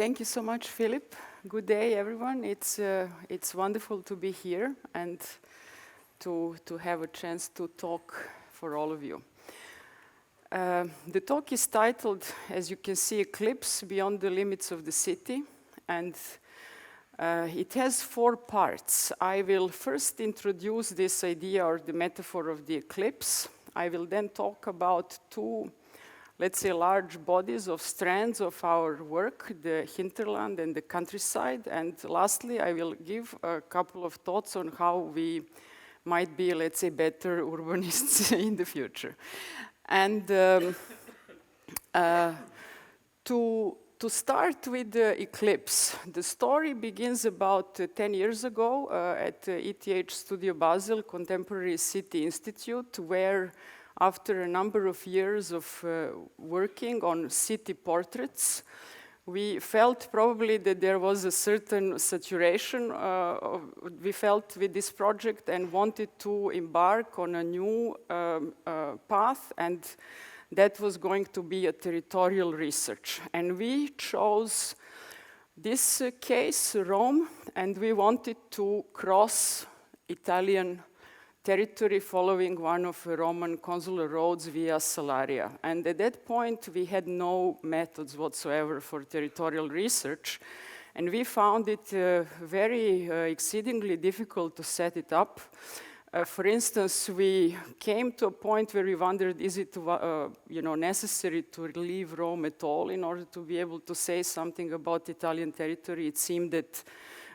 Thank you so much, Philip. Good day, everyone. It's wonderful to be here and to have a chance to talk for all of you. The talk is titled, as you can see, Eclipse Beyond the Limits of the City, and it has 4 parts. I will first introduce this idea or the metaphor of the eclipse. I will then talk about 2, let's say, large bodies of strands of our work, the hinterland and the countryside. And lastly, I will give a couple of thoughts on how we might be, let's say, better urbanists in the future. And to start with the eclipse, the story begins about 10 years ago at ETH Studio Basel Contemporary City Institute, where after a number of years of working on city portraits, we felt probably that there was a certain saturation we felt with this project and wanted to embark on a new path, and that was going to be a territorial research. And we chose this case, Rome, and we wanted to cross Italian territory following one of the Roman consular roads via Salaria. And at that point, we had no methods whatsoever for territorial research. And we found it very exceedingly difficult to set it up. For instance, we came to a point where we wondered, is it necessary to leave Rome at all in order to be able to say something about Italian territory? It seemed that,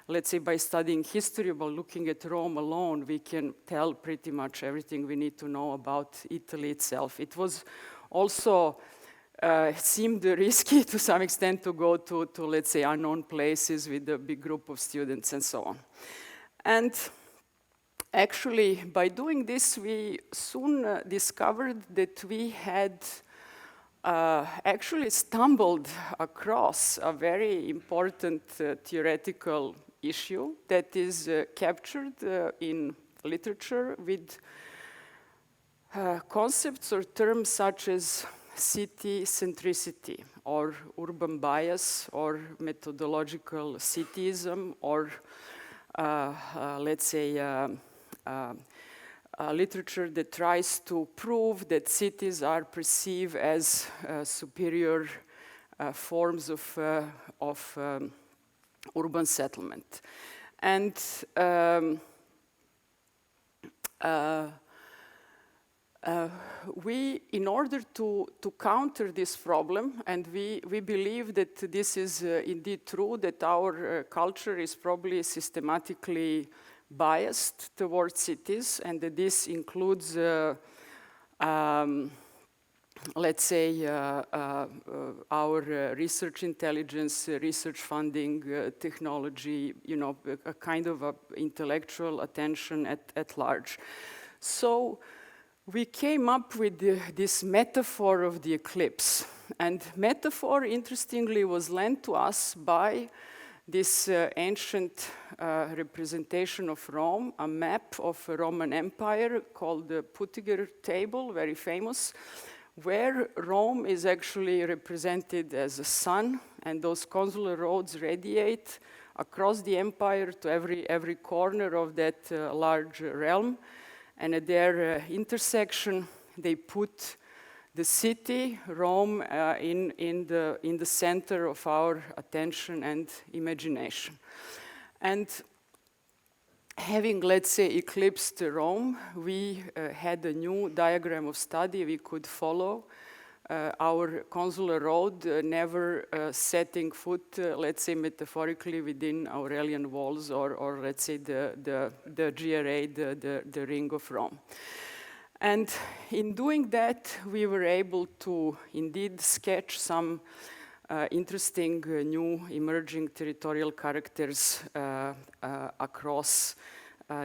let's say, by studying history, by looking at Rome alone, we can tell pretty much everything we need to know about Italy itself. It was also, seemed risky to some extent to go to, let's say, unknown places with a big group of students and so on. And actually, by doing this, we soon discovered that we had actually stumbled across a very important theoretical issue that is captured in literature with concepts or terms such as city centricity or urban bias or methodological cityism or let's say literature that tries to prove that cities are perceived as superior forms of urban settlement. And we, in order to counter this problem, and we believe that this is indeed true, that our culture is probably systematically biased towards cities, and that this includes, let's say, our research intelligence, research funding, technology, a kind of intellectual attention at large. So we came up with this metaphor of the eclipse. And metaphor, interestingly, was lent to us by this ancient representation of Rome, a map of a Roman Empire called the Putiger table, very famous, where Rome is actually represented as a sun, and those consular roads radiate across the empire to every corner of that large realm. And at their intersection, they put the city, Rome, in the center of our attention and imagination. And having, let's say, eclipsed Rome, we had a new diagram of study we could follow. Our consular road never setting foot, let's say, metaphorically within Aurelian walls or let's say, the GRA, the Ring of Rome. And in doing that, we were able to indeed sketch some interesting new emerging territorial characters across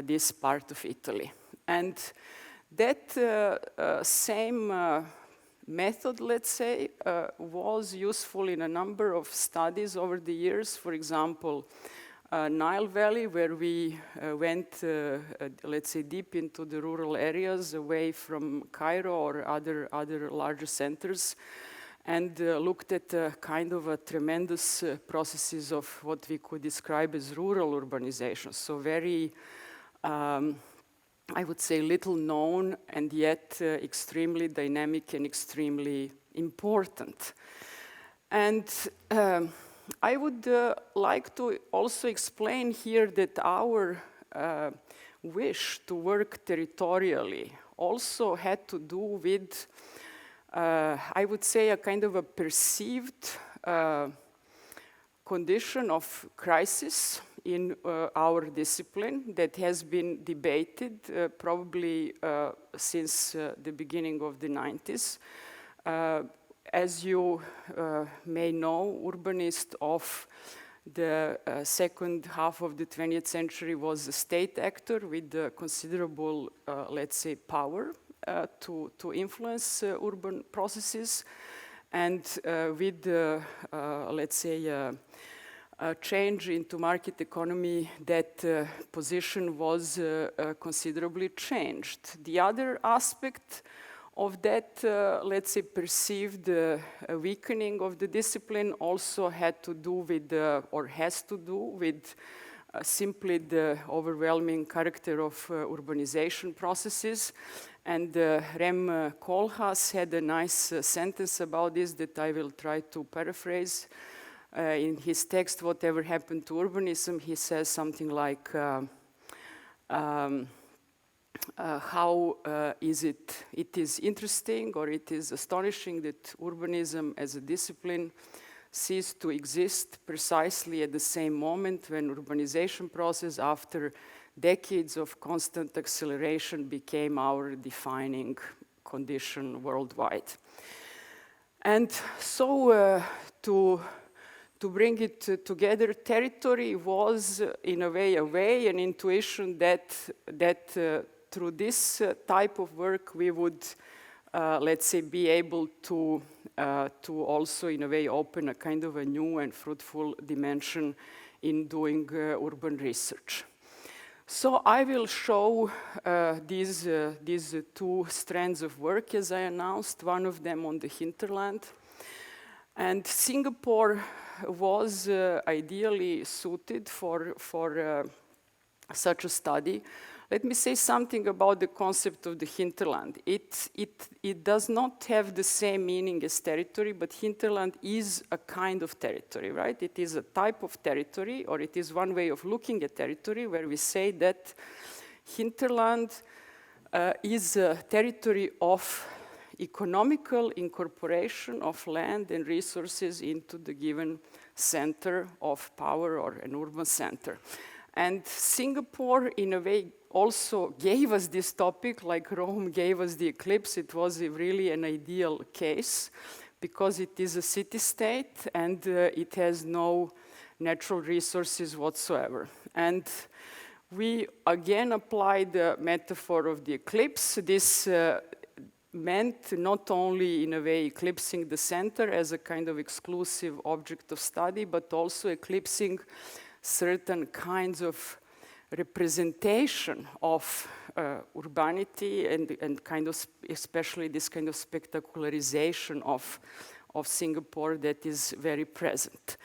this part of Italy. And that same method, let's say, was useful in a number of studies over the years. For example, Nile Valley, where we went, let's say, deep into the rural areas away from Cairo or other larger centers. and looked at kind of a tremendous processes of what we could describe as rural urbanization. So very, I would say, little known and yet extremely dynamic and extremely important. And I would like to also explain here that our wish to work territorially also had to do with, I would say, a kind of a perceived condition of crisis in our discipline that has been debated probably since the beginning of the 90s. As you may know, urbanist of the second half of the 20th century was a state actor with considerable, let's say, power to influence urban processes. And with, let's say, a change into market economy, that position was considerably changed. The other aspect of that, let's say, perceived weakening of the discipline also had to do with, or has to do with, simply the overwhelming character of urbanization processes. And Rem Koolhaas had a nice sentence about this that I will try to paraphrase. In his text, Whatever Happened to Urbanism, he says something like, how it is interesting or it is astonishing that urbanism as a discipline ceased to exist precisely at the same moment when urbanization process, after decades of constant acceleration, became our defining condition worldwide. And so to bring it together, territory was in a way an intuition that through this type of work we would, let's say, be able to also in a way open a kind of a new and fruitful dimension in doing urban research. So I will show these two strands of work as I announced, one of them on the hinterland. And Singapore was ideally suited for such a study. Let me say something about the concept of the hinterland. It does not have the same meaning as territory, but hinterland is a kind of territory, right? It is a type of territory, or it is one way of looking at territory where we say that hinterland is a territory of economical incorporation of land and resources into the given center of power or an urban center. And Singapore, in a way, also gave us this topic, like Rome gave us the eclipse. It was really an ideal case because it is a city-state and it has no natural resources whatsoever. And we again applied the metaphor of the eclipse. This meant not only in a way eclipsing the center as a kind of exclusive object of study, but also eclipsing certain kinds of representation of urbanity and kind of especially this kind of spectacularization of Singapore that is very present.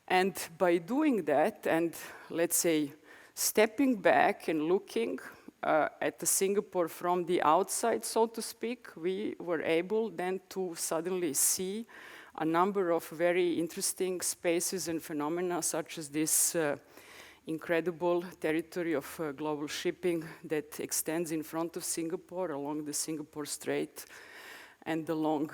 And by doing that and let's say stepping back and looking at the Singapore from the outside, so to speak, we were able then to suddenly see a number of very interesting spaces and phenomena, such as this incredible territory of global shipping that extends in front of Singapore along the Singapore Strait and along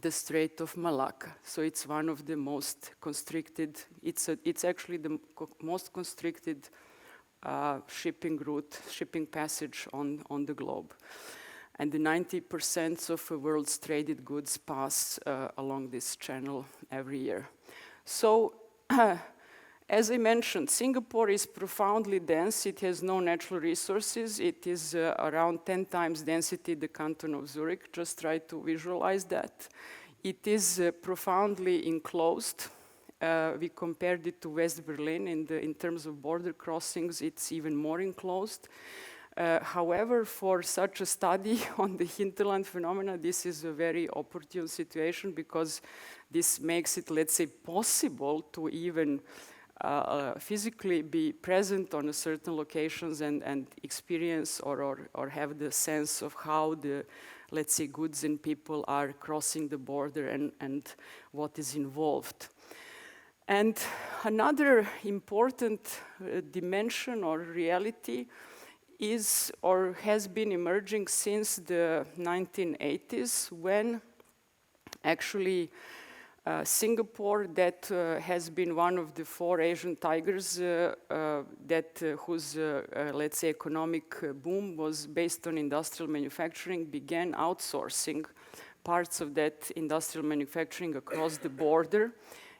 the Strait of Malacca. So it's one of the most constricted, it's actually the most constricted shipping route, shipping passage on the globe. And the 90% of the world's traded goods pass along this channel every year. So, as I mentioned, Singapore is profoundly dense. It has no natural resources. It is around 10 times density the canton of Zürich. Just try to visualize that. It is profoundly enclosed. We compared it to West Berlin in terms of border crossings. It's even more enclosed. However, for such a study on the hinterland phenomena, this is a very opportune situation because this makes it, let's say, possible to even physically be present on a certain locations and experience or have the sense of how the, let's say, goods and people are crossing the border and what is involved. And another important dimension or reality is or has been emerging since the 1980s when actually Singapore, that has been one of the 4 Asian tigers whose, let's say, economic boom was based on industrial manufacturing, began outsourcing parts of that industrial manufacturing across the border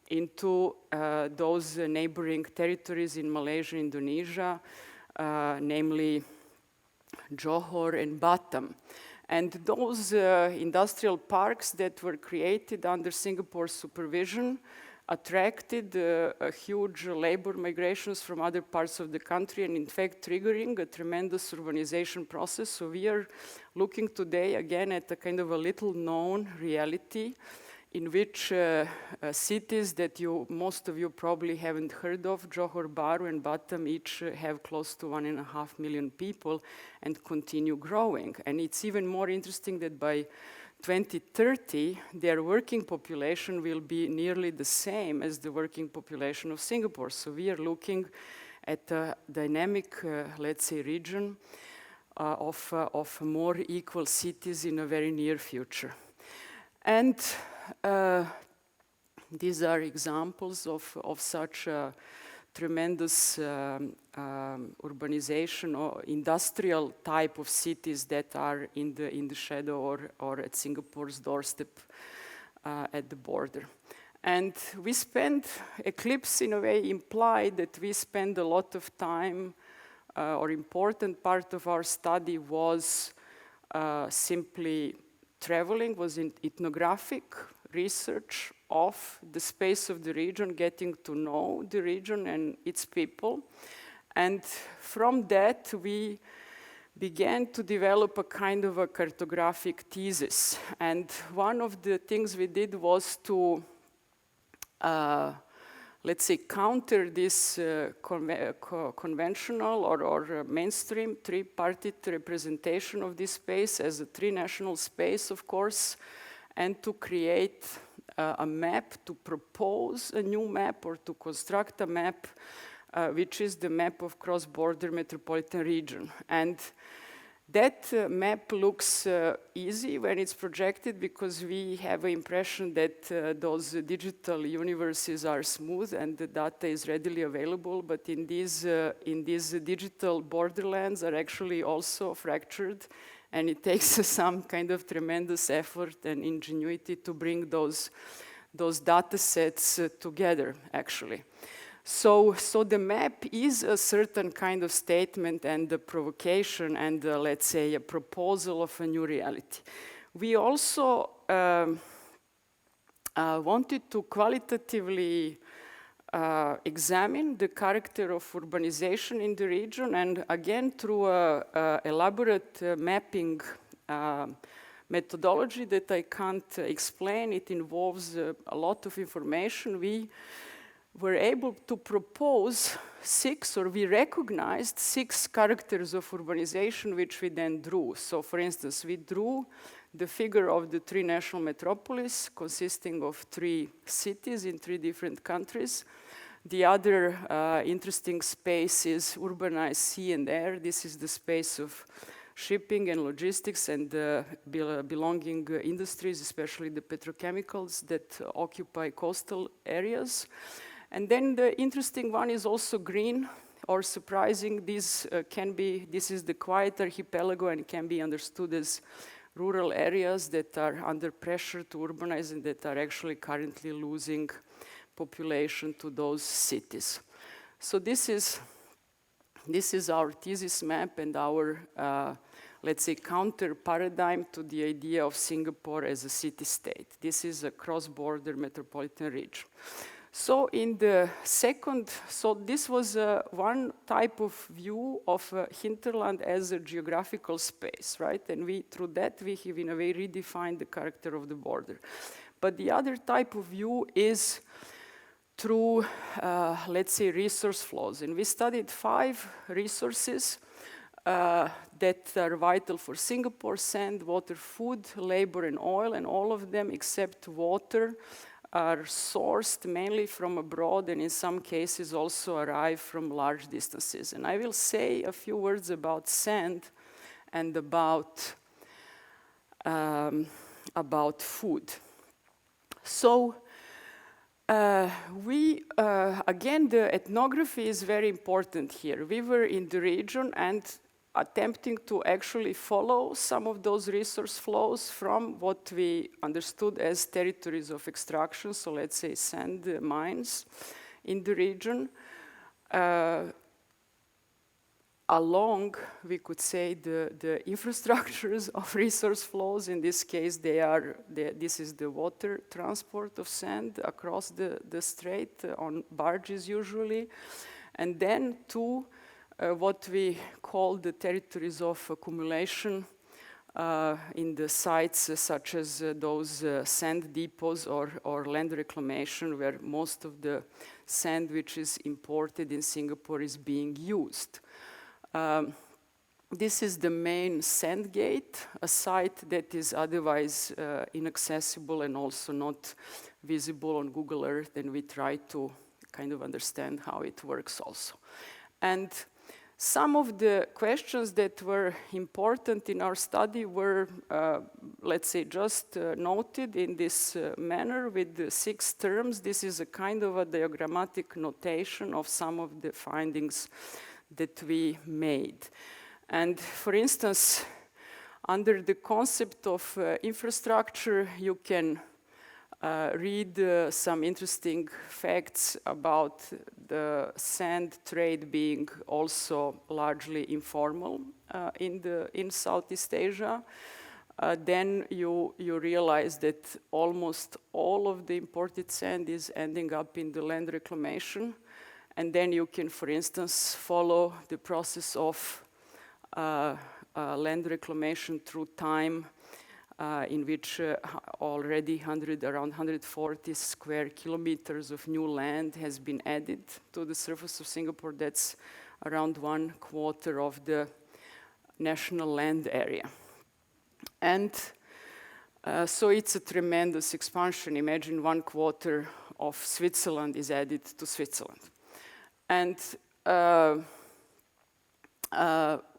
into those neighboring territories in Malaysia, Indonesia, namely Johor and Batam. And those industrial parks that were created under Singapore's supervision attracted huge labor migrations from other parts of the country and in fact triggering a tremendous urbanization process. So we are looking today again at a kind of a little known reality in which cities that most of you probably haven't heard of, Johor Bahru and Batam, each have close to 1.5 million people and continue growing. And it's even more interesting that by 2030, their working population will be nearly the same as the working population of Singapore. So we are looking at a dynamic, let's say, region of more equal cities in a very near future. And these are examples of such tremendous urbanization or industrial type of cities that are in the shadow or at Singapore's doorstep at the border. And we spend, ECLIPSE in a way implied that we spend a lot of time or important part of our study was simply traveling, was in ethnographic research of the space of the region, getting to know the region and its people. And from that, we began to develop a kind of a cartographic thesis. And one of the things we did was to, let's say, counter this conventional or mainstream tripartite representation of this space as a tri-national space, of course, and to create a map, to propose a new map or to construct a map, which is the map of cross-border metropolitan region. And that map looks easy when it's projected because we have an impression that those digital universes are smooth and the data is readily available, but in these digital borderlands are actually also fractured, and it takes some kind of tremendous effort and ingenuity to bring those data sets together, actually. So the map is a certain kind of statement and a provocation and, let's say, a proposal of a new reality. We also wanted to qualitatively examine the character of urbanization in the region, and again, through an elaborate mapping methodology that I can't explain. It involves a lot of information. We were able to propose we recognized 6 characters of urbanization, which we then drew. So, for instance, we drew the figure of the tri-national metropolis consisting of 3 cities in 3 different countries. The other interesting space is urbanized sea and air. This is the space of shipping and logistics and belonging industries, especially the petrochemicals that occupy coastal areas. And then the interesting one is also green or surprising. This is the quiet archipelago and can be understood as rural areas that are under pressure to urbanize and that are actually currently losing population to those cities. So this is our thesis map and our, let's say, counter paradigm to the idea of Singapore as a city-state. This is a cross-border metropolitan region. So in the second, so this was one type of view of hinterland as a geographical space, right? And through that, we have in a way redefined the character of the border. But the other type of view is through, let's say, resource flows. And we studied 5 resources that are vital for Singapore: sand, water, food, labor, and oil. And all of them, except water, are sourced mainly from abroad, and in some cases also arrive from large distances. And I will say a few words about sand and about food. So again, the ethnography is very important here. We were in the region and attempting to actually follow some of those resource flows from what we understood as territories of extraction, so let's say sand mines in the region, along, we could say, the infrastructures of resource flows. In this case, this is the water transport of sand across the strait on barges usually, and then to what we call the territories of accumulation in the sites such as those sand depots or land reclamation, where most of the sand which is imported in Singapore is being used. This is the main sand gate, a site that is otherwise inaccessible and also not visible on Google Earth, and we try to kind of understand how it works also. And some of the questions that were important in our study were, let's say, just noted in this manner with the 6 terms. This is a kind of a diagrammatic notation of some of the findings that we made. And for instance, under the concept of infrastructure, you can read some interesting facts about the sand trade being also largely informal in Southeast Asia. Then you realize that almost all of the imported sand is ending up in the land reclamation. And then you can, for instance, follow the process of land reclamation through time, in which already around 140 square kilometers of new land has been added to the surface of Singapore. That's around 1/4 of the national land area. And so it's a tremendous expansion. Imagine 1/4 of Switzerland is added to Switzerland. And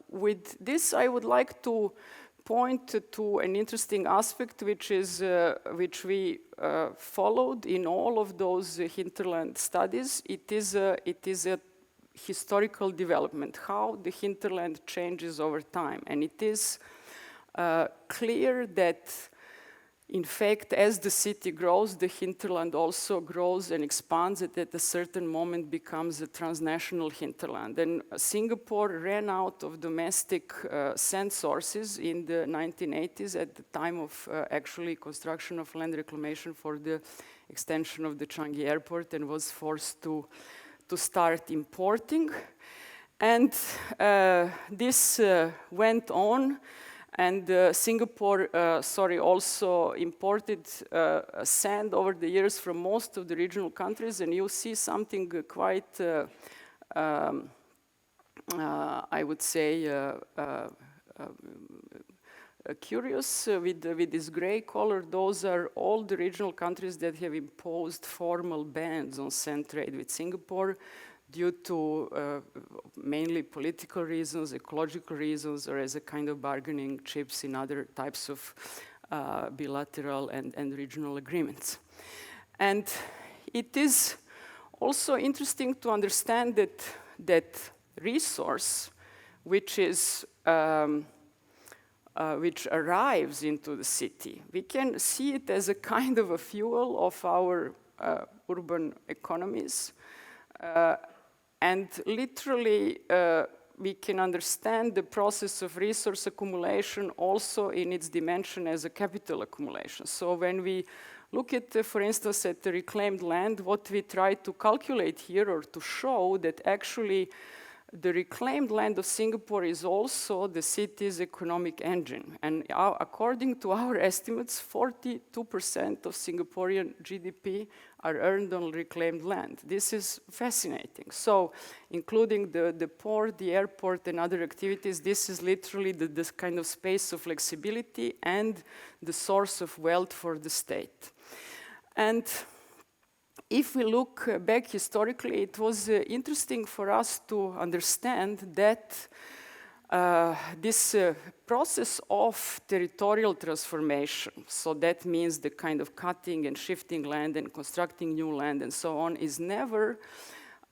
with this, I would like to point to an interesting aspect, which we followed in all of those hinterland studies. It is a historical development, how the hinterland changes over time. And it is clear that, in fact, as the city grows, the hinterland also grows and expands. It at a certain moment becomes a transnational hinterland. And Singapore ran out of domestic sand sources in the 1980s at the time of actually construction of land reclamation for the extension of the Changi Airport, and was forced to start importing. And this went on. And Singapore, also imported sand over the years from most of the regional countries, and you see something quite, I would say, curious with this gray color. Those are all the regional countries that have imposed formal bans on sand trade with Singapore, due to mainly political reasons, ecological reasons, or as a kind of bargaining chips in other types of bilateral and regional agreements. And it is also interesting to understand that resource, which arrives into the city, we can see it as a kind of a fuel of our urban economies. And literally, we can understand the process of resource accumulation also in its dimension as a capital accumulation. So when we look at, for instance, at the reclaimed land, what we try to calculate here or to show that actually the reclaimed land of Singapore is also the city's economic engine. And according to our estimates, 42% of Singaporean GDP are earned on reclaimed land. This is fascinating. So including the port, the airport, and other activities, this is literally this kind of space of flexibility and the source of wealth for the state. And if we look back historically, it was interesting for us to understand that this process of territorial transformation, so that means the kind of cutting and shifting land and constructing new land and so on, is never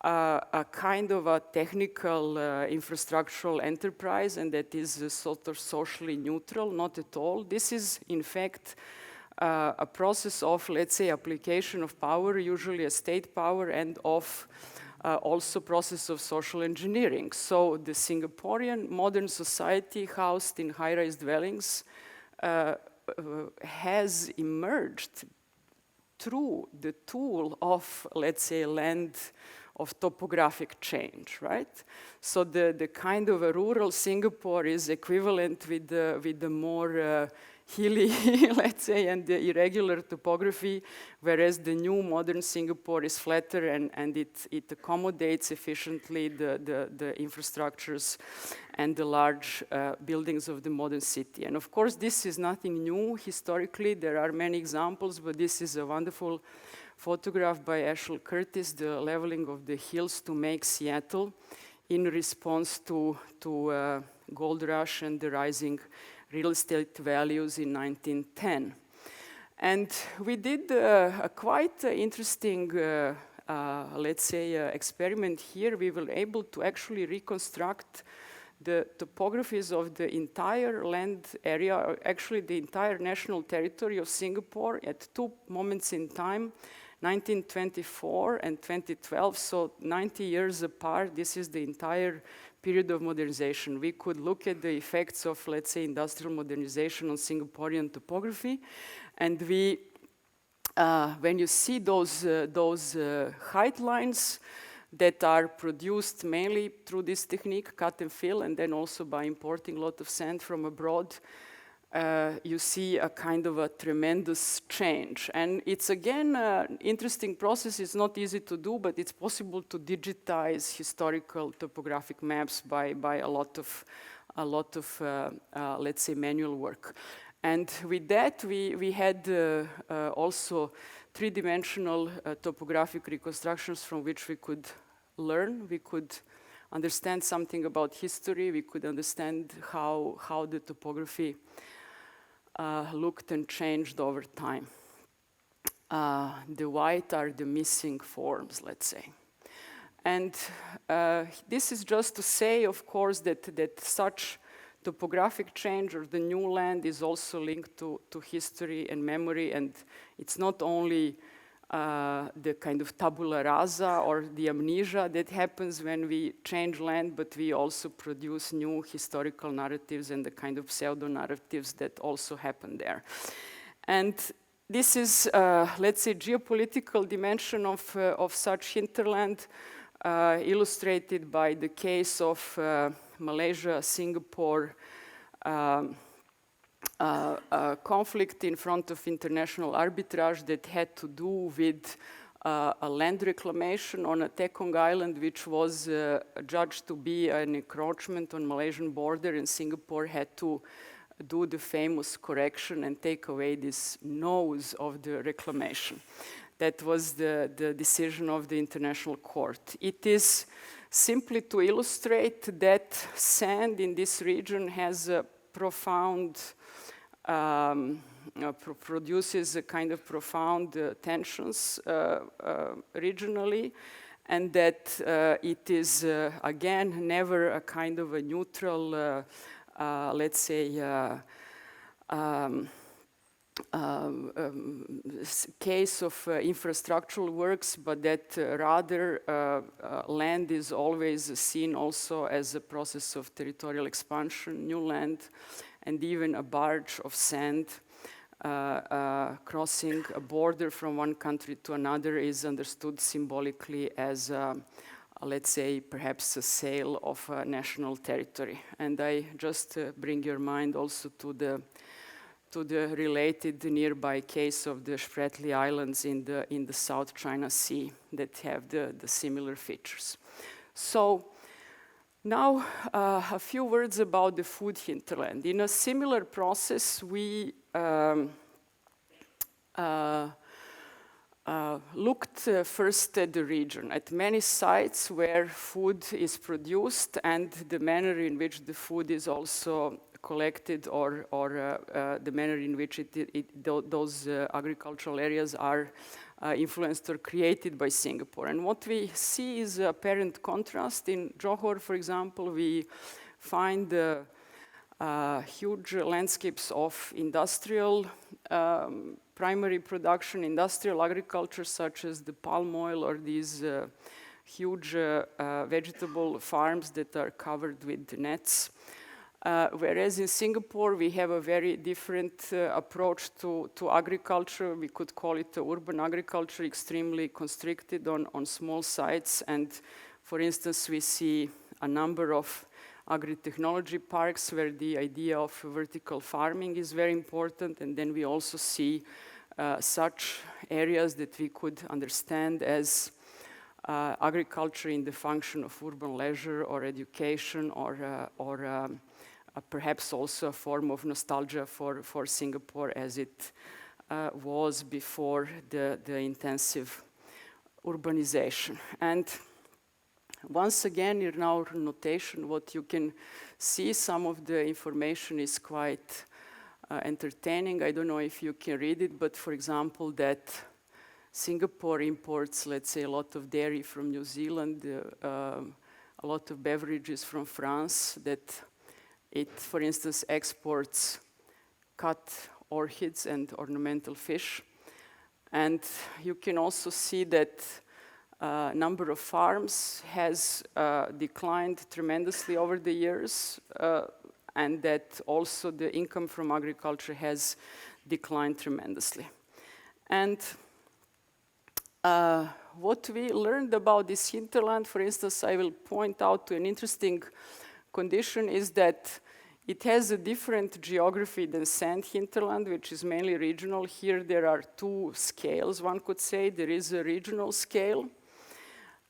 a kind of a technical infrastructural enterprise, and that is sort of socially neutral, not at all. This is, in fact, a process of, let's say, application of power, usually a state power, and of also process of social engineering. So the Singaporean modern society housed in high-rise dwellings has emerged through the tool of, let's say, land of topographic change, right? So the kind of a rural Singapore is equivalent with the more hilly, let's say, and the irregular topography, whereas the new modern Singapore is flatter and it accommodates efficiently the infrastructures and the large buildings of the modern city. And of course, this is nothing new. Historically, there are many examples, but this is a wonderful photograph by Ashel Curtis, the leveling of the hills to make Seattle in response to gold rush and the rising real estate values in 1910. And we did a quite interesting, let's say, experiment here. We were able to actually reconstruct the topographies of the entire land area, or actually the entire national territory of Singapore at two moments in time, 1924 and 2012, so 90 years apart. This is the entire period of modernization. We could look at the effects of, let's say, industrial modernization on Singaporean topography, and we, when you see those height lines that are produced mainly through this technique, cut and fill, and then also by importing a lot of sand from abroad, you see a kind of a tremendous change. And it's again an interesting process. It's not easy to do, but it's possible to digitize historical topographic maps by a lot of let's say, manual work. And with that, we had also three-dimensional topographic reconstructions from which we could learn. We could understand something about history. We could understand how the topography looked and changed over time. The white are the missing forms, let's say. And this is just to say, of course, that such topographic change or the new land is also linked to history and memory, and it's not only the kind of tabula rasa or the amnesia that happens when we change land, but we also produce new historical narratives and the kind of pseudo-narratives that also happen there. And this is, let's say, geopolitical dimension of such hinterland, illustrated by the case of Malaysia, Singapore, conflict in front of international arbitrage that had to do with a land reclamation on a Tekong Island, which was judged to be an encroachment on Malaysian border, and Singapore had to do the famous correction and take away this nose of the reclamation. That was the decision of the International Court. It is simply to illustrate that sand in this region has a profound, produces a kind of profound tensions regionally, and that it is, again, never a kind of a neutral, let's say, case of infrastructural works, but that rather land is always seen also as a process of territorial expansion, new land, and even a barge of sand crossing a border from one country to another is understood symbolically as, let's say, perhaps a sale of national territory. And I just bring your mind also to the related nearby case of the Spratly Islands in the South China Sea that have the similar features. So now a few words about the food hinterland. In a similar process, we looked first at the region, at many sites where food is produced and the manner in which the food is also collected or the manner in which those agricultural areas are influenced or created by Singapore. And what we see is a apparent contrast. In Johor, for example, we find huge landscapes of industrial primary production, industrial agriculture, such as the palm oil or these huge vegetable farms that are covered with nets. Whereas in Singapore, we have a very different approach to agriculture. We could call it urban agriculture, extremely constricted on small sites. And for instance, we see a number of agri-technology parks where the idea of vertical farming is very important. And then we also see such areas that we could understand as agriculture in the function of urban leisure or education or perhaps also a form of nostalgia for Singapore as it was before the intensive urbanization. And once again, in our notation, what you can see, some of the information is quite entertaining. I don't know if you can read it, but for example, that Singapore imports, let's say, a lot of dairy from New Zealand, a lot of beverages from France, that it, for instance, exports cut orchids and ornamental fish. And you can also see that number of farms has declined tremendously over the years, and that also the income from agriculture has declined tremendously. And what we learned about this hinterland, for instance, I will point out to an interesting condition is that it has a different geography than sand hinterland, which is mainly regional. Here there are two scales, one could say. There is a regional scale,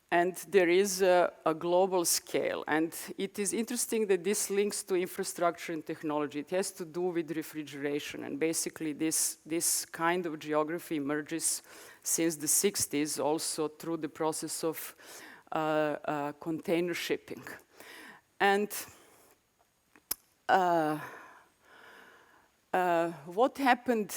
and there is a global scale. And it is interesting that this links to infrastructure and technology. It has to do with refrigeration. And basically this kind of geography emerges since the 60s, also through the process of container shipping. And what happened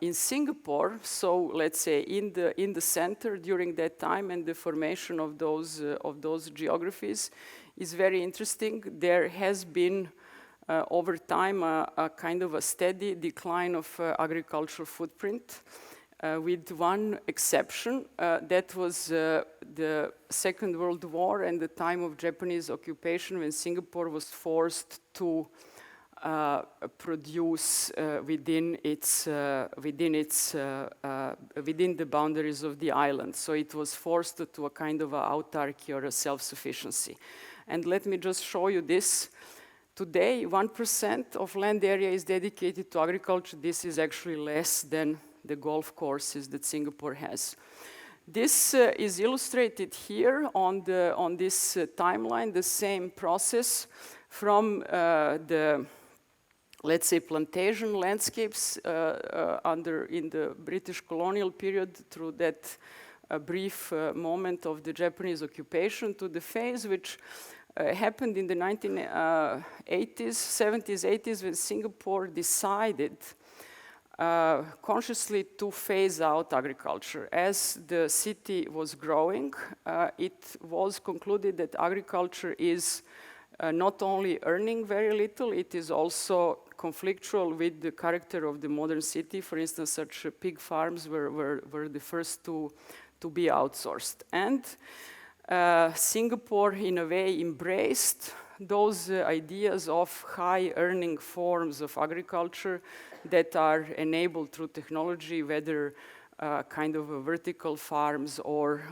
in Singapore, so let's say in the center during that time and the formation of those geographies is very interesting. There has been over time a kind of a steady decline of agricultural footprint. With one exception, that was the Second World War and the time of Japanese occupation, when Singapore was forced to produce within the boundaries of the island. So it was forced to a kind of autarky or a self-sufficiency. And let me just show you this. Today, 1% of land area is dedicated to agriculture. This is actually less than the golf courses that Singapore has. This is illustrated here on this timeline, the same process from the, let's say, plantation landscapes in the British colonial period through that brief moment of the Japanese occupation to the phase which happened in the 1980s, 70s, 80s when Singapore decided consciously to phase out agriculture. As the city was growing, it was concluded that agriculture is not only earning very little, it is also conflictual with the character of the modern city. For instance, such pig farms were the first to be outsourced. And Singapore, in a way, embraced those ideas of high earning forms of agriculture that are enabled through technology, whether kind of vertical farms or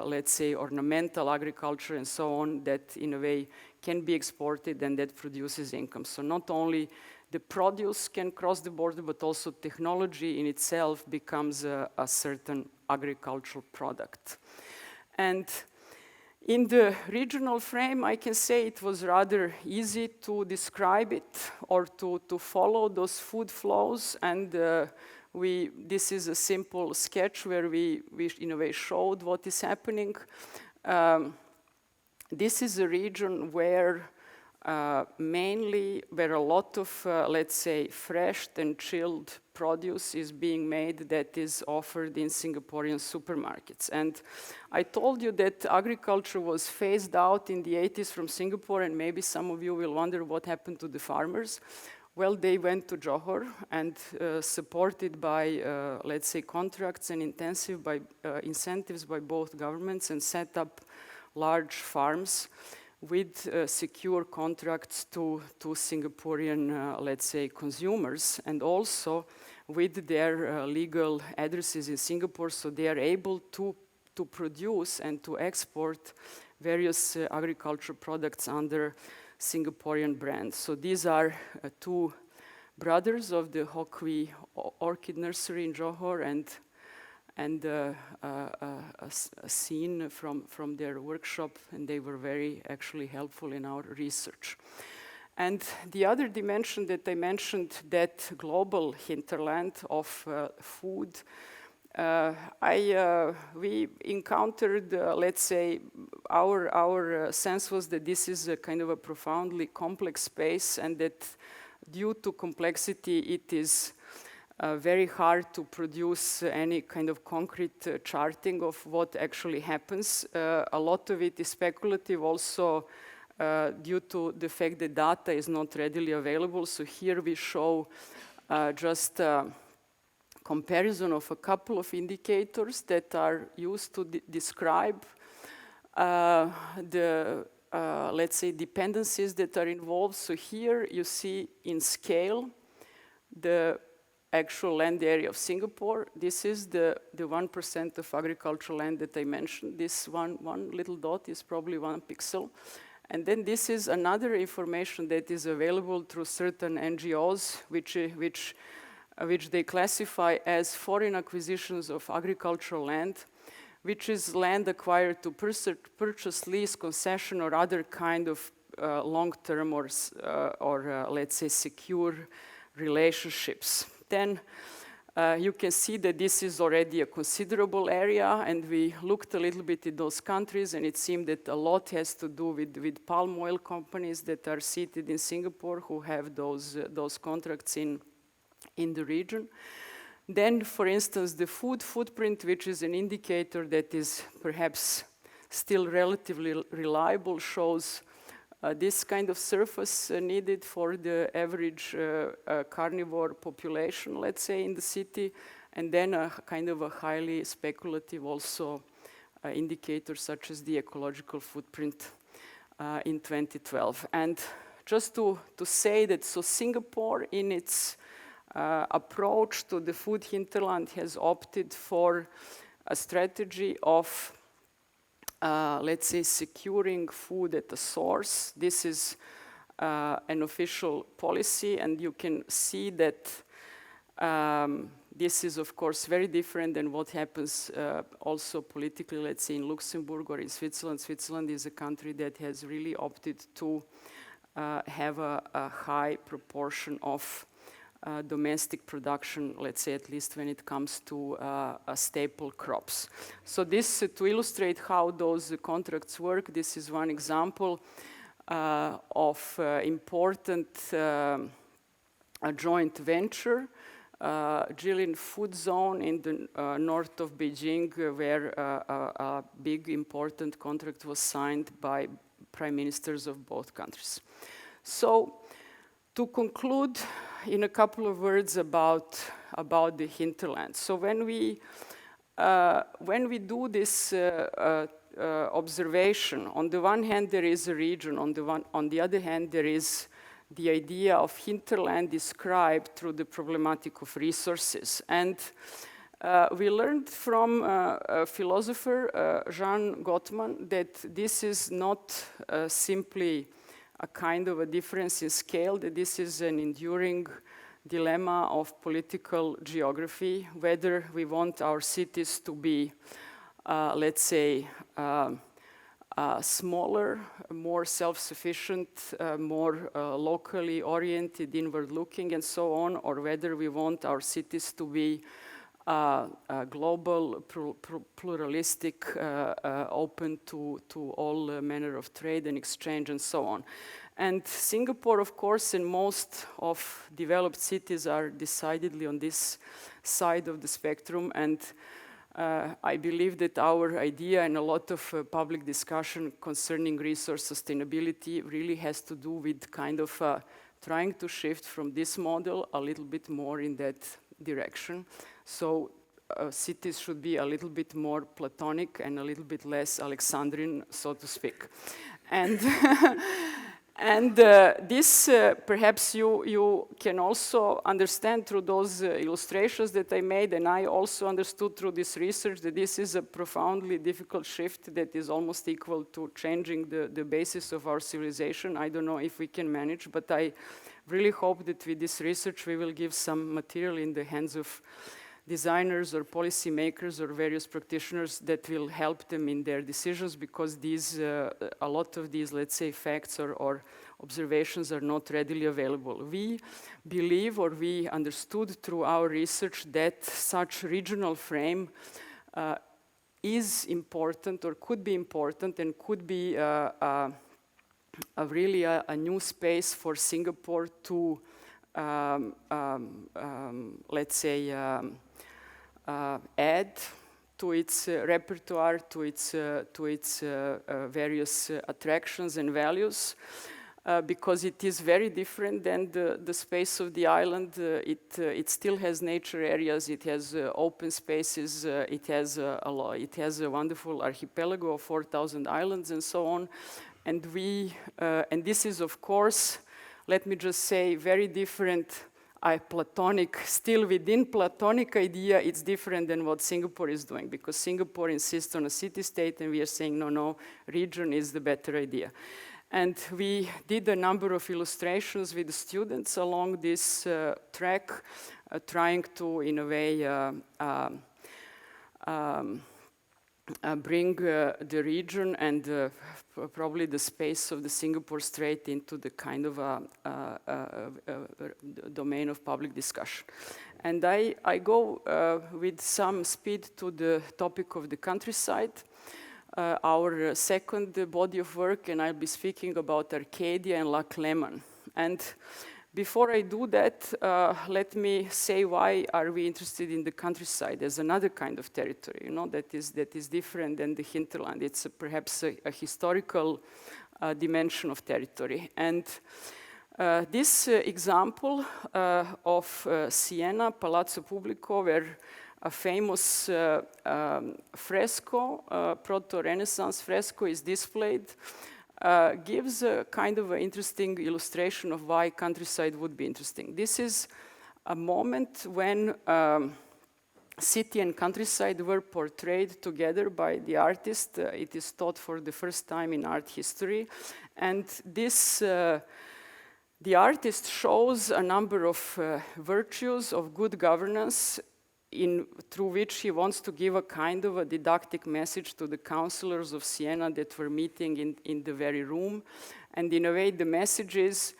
let's say ornamental agriculture and so on, that in a way can be exported and that produces income. So not only the produce can cross the border, but also technology in itself becomes a certain agricultural product. And in the regional frame, I can say it was rather easy to describe it or to follow those food flows. And this is a simple sketch where we in a way showed what is happening. This is a region where mainly where a lot of, let's say, fresh and chilled produce is being made that is offered in Singaporean supermarkets. And I told you that agriculture was phased out in the 80s from Singapore, and maybe some of you will wonder what happened to the farmers. Well, they went to Johor and supported by, let's say, contracts and incentives by both governments, and set up large farms with secure contracts to Singaporean, let's say, consumers, and also with their legal addresses in Singapore, so they are able to produce and to export various agricultural products under Singaporean brands. So these are two brothers of the Hockey Orchid Nursery in Johor, and a scene from their workshop, and they were very actually helpful in our research. And the other dimension that I mentioned, that global hinterland of food, we encountered, let's say, our sense was that this is a kind of a profoundly complex space, and that due to complexity, it is very hard to produce any kind of concrete charting of what actually happens. A lot of it is speculative also due to the fact that data is not readily available. So here we show just a comparison of a couple of indicators that are used to describe the, let's say, dependencies that are involved. So here you see in scale the actual land area of Singapore. This is the 1% of agricultural land that I mentioned. This one little dot is probably 1 pixel. And then this is another information that is available through certain NGOs, which they classify as foreign acquisitions of agricultural land, which is land acquired to purchase, lease, concession, or other kind of long-term or let's say, secure relationships. Then you can see that this is already a considerable area, and we looked a little bit at those countries, and it seemed that a lot has to do with palm oil companies that are seated in Singapore, who have those contracts in the region. Then, for instance, the food footprint, which is an indicator that is perhaps still relatively reliable, shows this kind of surface needed for the average carnivore population, let's say, in the city, and then a kind of a highly speculative also indicator such as the ecological footprint in 2012. And just to say that, so Singapore in its approach to the food hinterland has opted for a strategy of let's say, securing food at the source. This is an official policy, and you can see that this is, of course, very different than what happens also politically, let's say, in Luxembourg or in Switzerland. Switzerland is a country that has really opted to have a high proportion of domestic production, let's say, at least when it comes to staple crops. So this, to illustrate how those contracts work, this is one example of important joint venture, Jilin Food Zone in the north of Beijing, where a big important contract was signed by prime ministers of both countries. So, to conclude in a couple of words about the hinterland. So when we do this observation, on the one hand there is a region, on the other hand there is the idea of hinterland described through the problematic of resources. And we learned from a philosopher, Jean Gottman, that this is not simply a kind of a difference in scale, that this is an enduring dilemma of political geography, whether we want our cities to be, let's say, smaller, more self-sufficient, more locally oriented, inward-looking, and so on, or whether we want our cities to be global, pluralistic, open to all manner of trade and exchange and so on. And Singapore, of course, and most of developed cities are decidedly on this side of the spectrum. And I believe that our idea and a lot of public discussion concerning resource sustainability really has to do with kind of trying to shift from this model a little bit more in that direction. So cities should be a little bit more Platonic and a little bit less Alexandrine, so to speak. And and this perhaps you can also understand through those illustrations that I made, and I also understood through this research that this is a profoundly difficult shift that is almost equal to changing the basis of our civilization. I don't know if we can manage, but I really hope that with this research we will give some material in the hands of designers or policymakers or various practitioners that will help them in their decisions, because these, a lot of these, let's say, facts or observations are not readily available. We believe, or we understood through our research, that such regional frame is important or could be important and could be really a new space for Singapore to, let's say, add to its repertoire, to its various attractions and values, because it is very different than the space of the island. It still has nature areas, it has open spaces, it has a wonderful archipelago of 4,000 islands and so on. And and this is, of course, let me just say, very different. Platonic, still within Platonic idea, it's different than what Singapore is doing, because Singapore insists on a city-state, and we are saying, no, region is the better idea. And we did a number of illustrations with the students along this track, trying to, in a way, bring the region and probably the space of the Singapore Strait into the kind of domain of public discussion. And I go with some speed to the topic of the countryside, our second body of work, and I'll be speaking about Arcadia and Loch Lomond. And before I do that, let me say why are we interested in the countryside as another kind of territory, you know, that is different than the hinterland. It's perhaps a historical dimension of territory. And this example of Siena, Palazzo Pubblico, where a famous fresco, proto-Renaissance fresco, is displayed, gives a kind of an interesting illustration of why countryside would be interesting. This is a moment when city and countryside were portrayed together by the artist. It is taught for the first time in art history. And this, the artist shows a number of virtues of good governance through which he wants to give a kind of a didactic message to the councillors of Siena that were meeting in the very room. And in a way, the message is,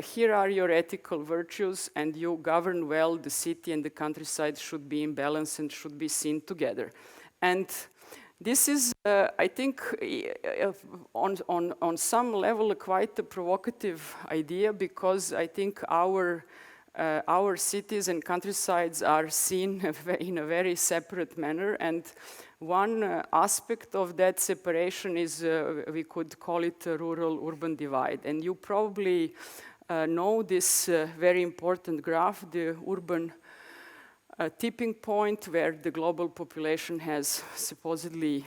here are your ethical virtues, and you govern well. The city and the countryside should be in balance and should be seen together. And this is, I think, on some level, quite a provocative idea, because I think our cities and countrysides are seen in a very separate manner, and one aspect of that separation is, we could call it a rural-urban divide. And you probably know this very important graph, the urban tipping point, where the global population has supposedly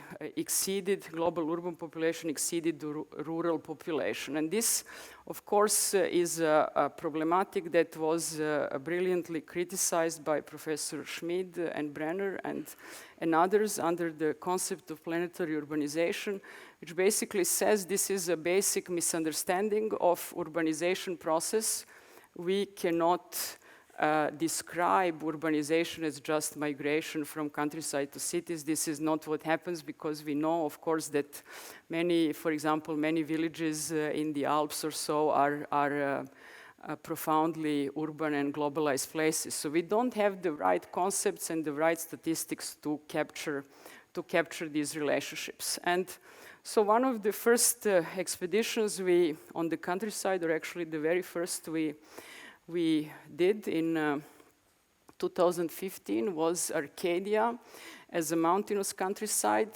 global urban population exceeded the rural population. And this, of course, is a problematic that was brilliantly criticized by Professor Schmid and Brenner and others under the concept of planetary urbanization, which basically says this is a basic misunderstanding of urbanization process. We cannot describe urbanization as just migration from countryside to cities. This is not what happens, because we know, of course, that for example, many villages in the Alps or so are profoundly urban and globalized places. So we don't have the right concepts and the right statistics to capture these relationships. And so one of the first expeditions on the countryside, or actually the very first we did in 2015 was Arcadia as a mountainous countryside.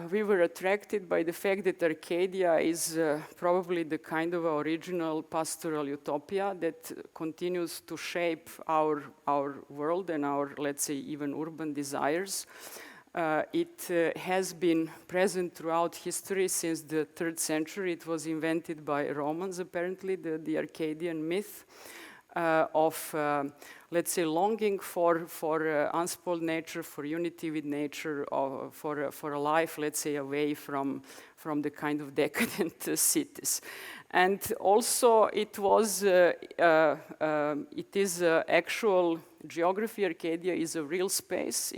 We were attracted by the fact that Arcadia is probably the kind of original pastoral utopia that continues to shape our world and our, let's say, even urban desires. It has been present throughout history since the 3rd century. It was invented by Romans, apparently, the Arcadian myth of, let's say, longing for unspoiled nature, for unity with nature, or for a life, let's say, away from the kind of decadent cities. And also, it is actual geography. Arcadia is a real space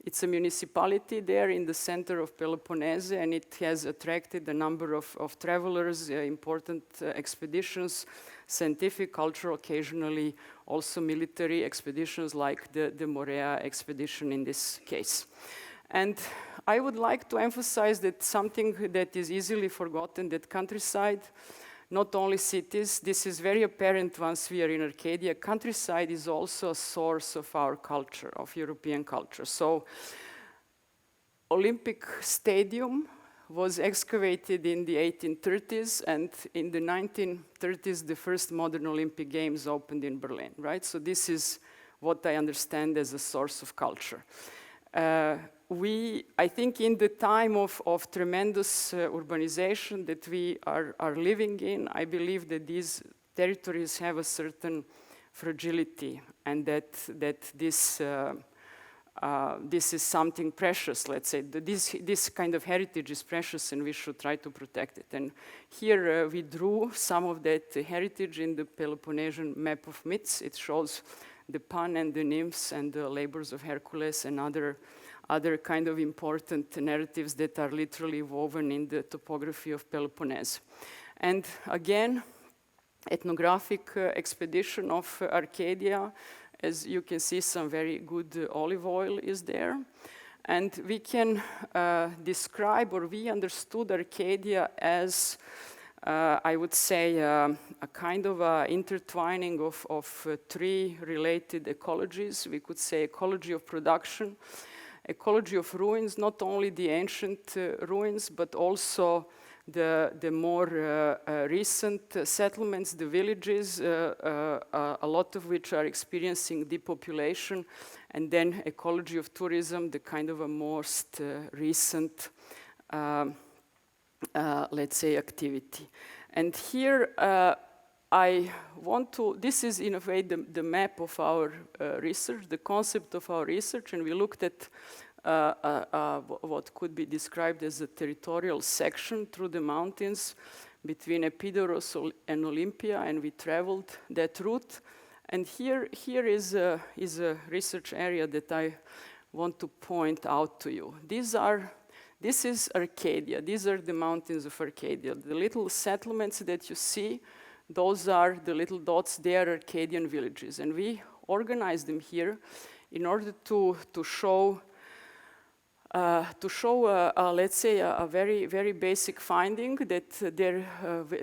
it's a municipality there in the center of Peloponnese, and it has attracted a number of travelers, important expeditions, scientific, cultural, occasionally also military expeditions like the Morea expedition in this case. And I would like to emphasize that something that is easily forgotten, that countryside, not only cities, this is very apparent once we are in Arcadia. Countryside is also a source of our culture, of European culture. So, Olympic Stadium was excavated in the 1830s, and in the 1930s, the first modern Olympic Games opened in Berlin, right? So this is what I understand as a source of culture. I think in the time of tremendous urbanization that we are living in, I believe that these territories have a certain fragility, and that this is something precious, let's say. This kind of heritage is precious, and we should try to protect it. And here we drew some of that heritage in the Peloponnesian Map of Myths. It shows the Pan and the nymphs and the labors of Hercules and other kind of important narratives that are literally woven in the topography of Peloponnese. And again, ethnographic expedition of Arcadia. As you can see, some very good olive oil is there. And we can describe, or we understood Arcadia as, I would say, a kind of intertwining of three related ecologies. We could say ecology of production, ecology of ruins, not only the ancient ruins, but also the more recent settlements, the villages, a lot of which are experiencing depopulation, and then ecology of tourism, the kind of a most recent, let's say, activity. And here I want to, this is in a way the map of our research, the concept of our research, and we looked at what could be described as a territorial section through the mountains between Epidaurus and Olympia, and we traveled that route. And here is a research area that I want to point out to you. This is Arcadia. These are the mountains of Arcadia. The little settlements that you see, those are the little dots. They are Arcadian villages, and we organized them here in order to show, let's say, a very, very basic finding that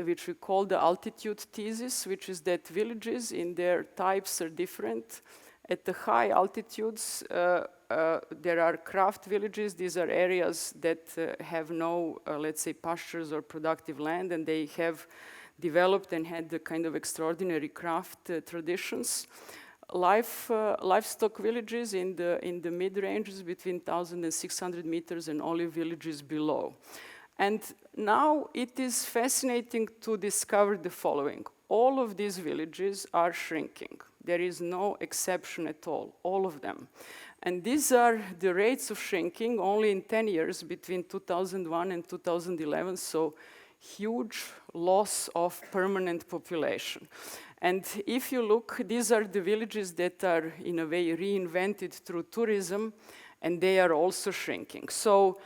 which we call the altitude thesis, which is that villages in their types are different. At the high altitudes, there are craft villages. These are areas that have no, let's say, pastures or productive land, and they have developed and had the kind of extraordinary craft traditions. Livestock villages in the mid-ranges between 1,000 and 600 meters, and olive villages below. And now it is fascinating to discover the following. All of these villages are shrinking. There is no exception at all of them. And these are the rates of shrinking only in 10 years between 2001 and 2011, so huge loss of permanent population. And if you look, these are the villages that are in a way reinvented through tourism, and they are also shrinking. So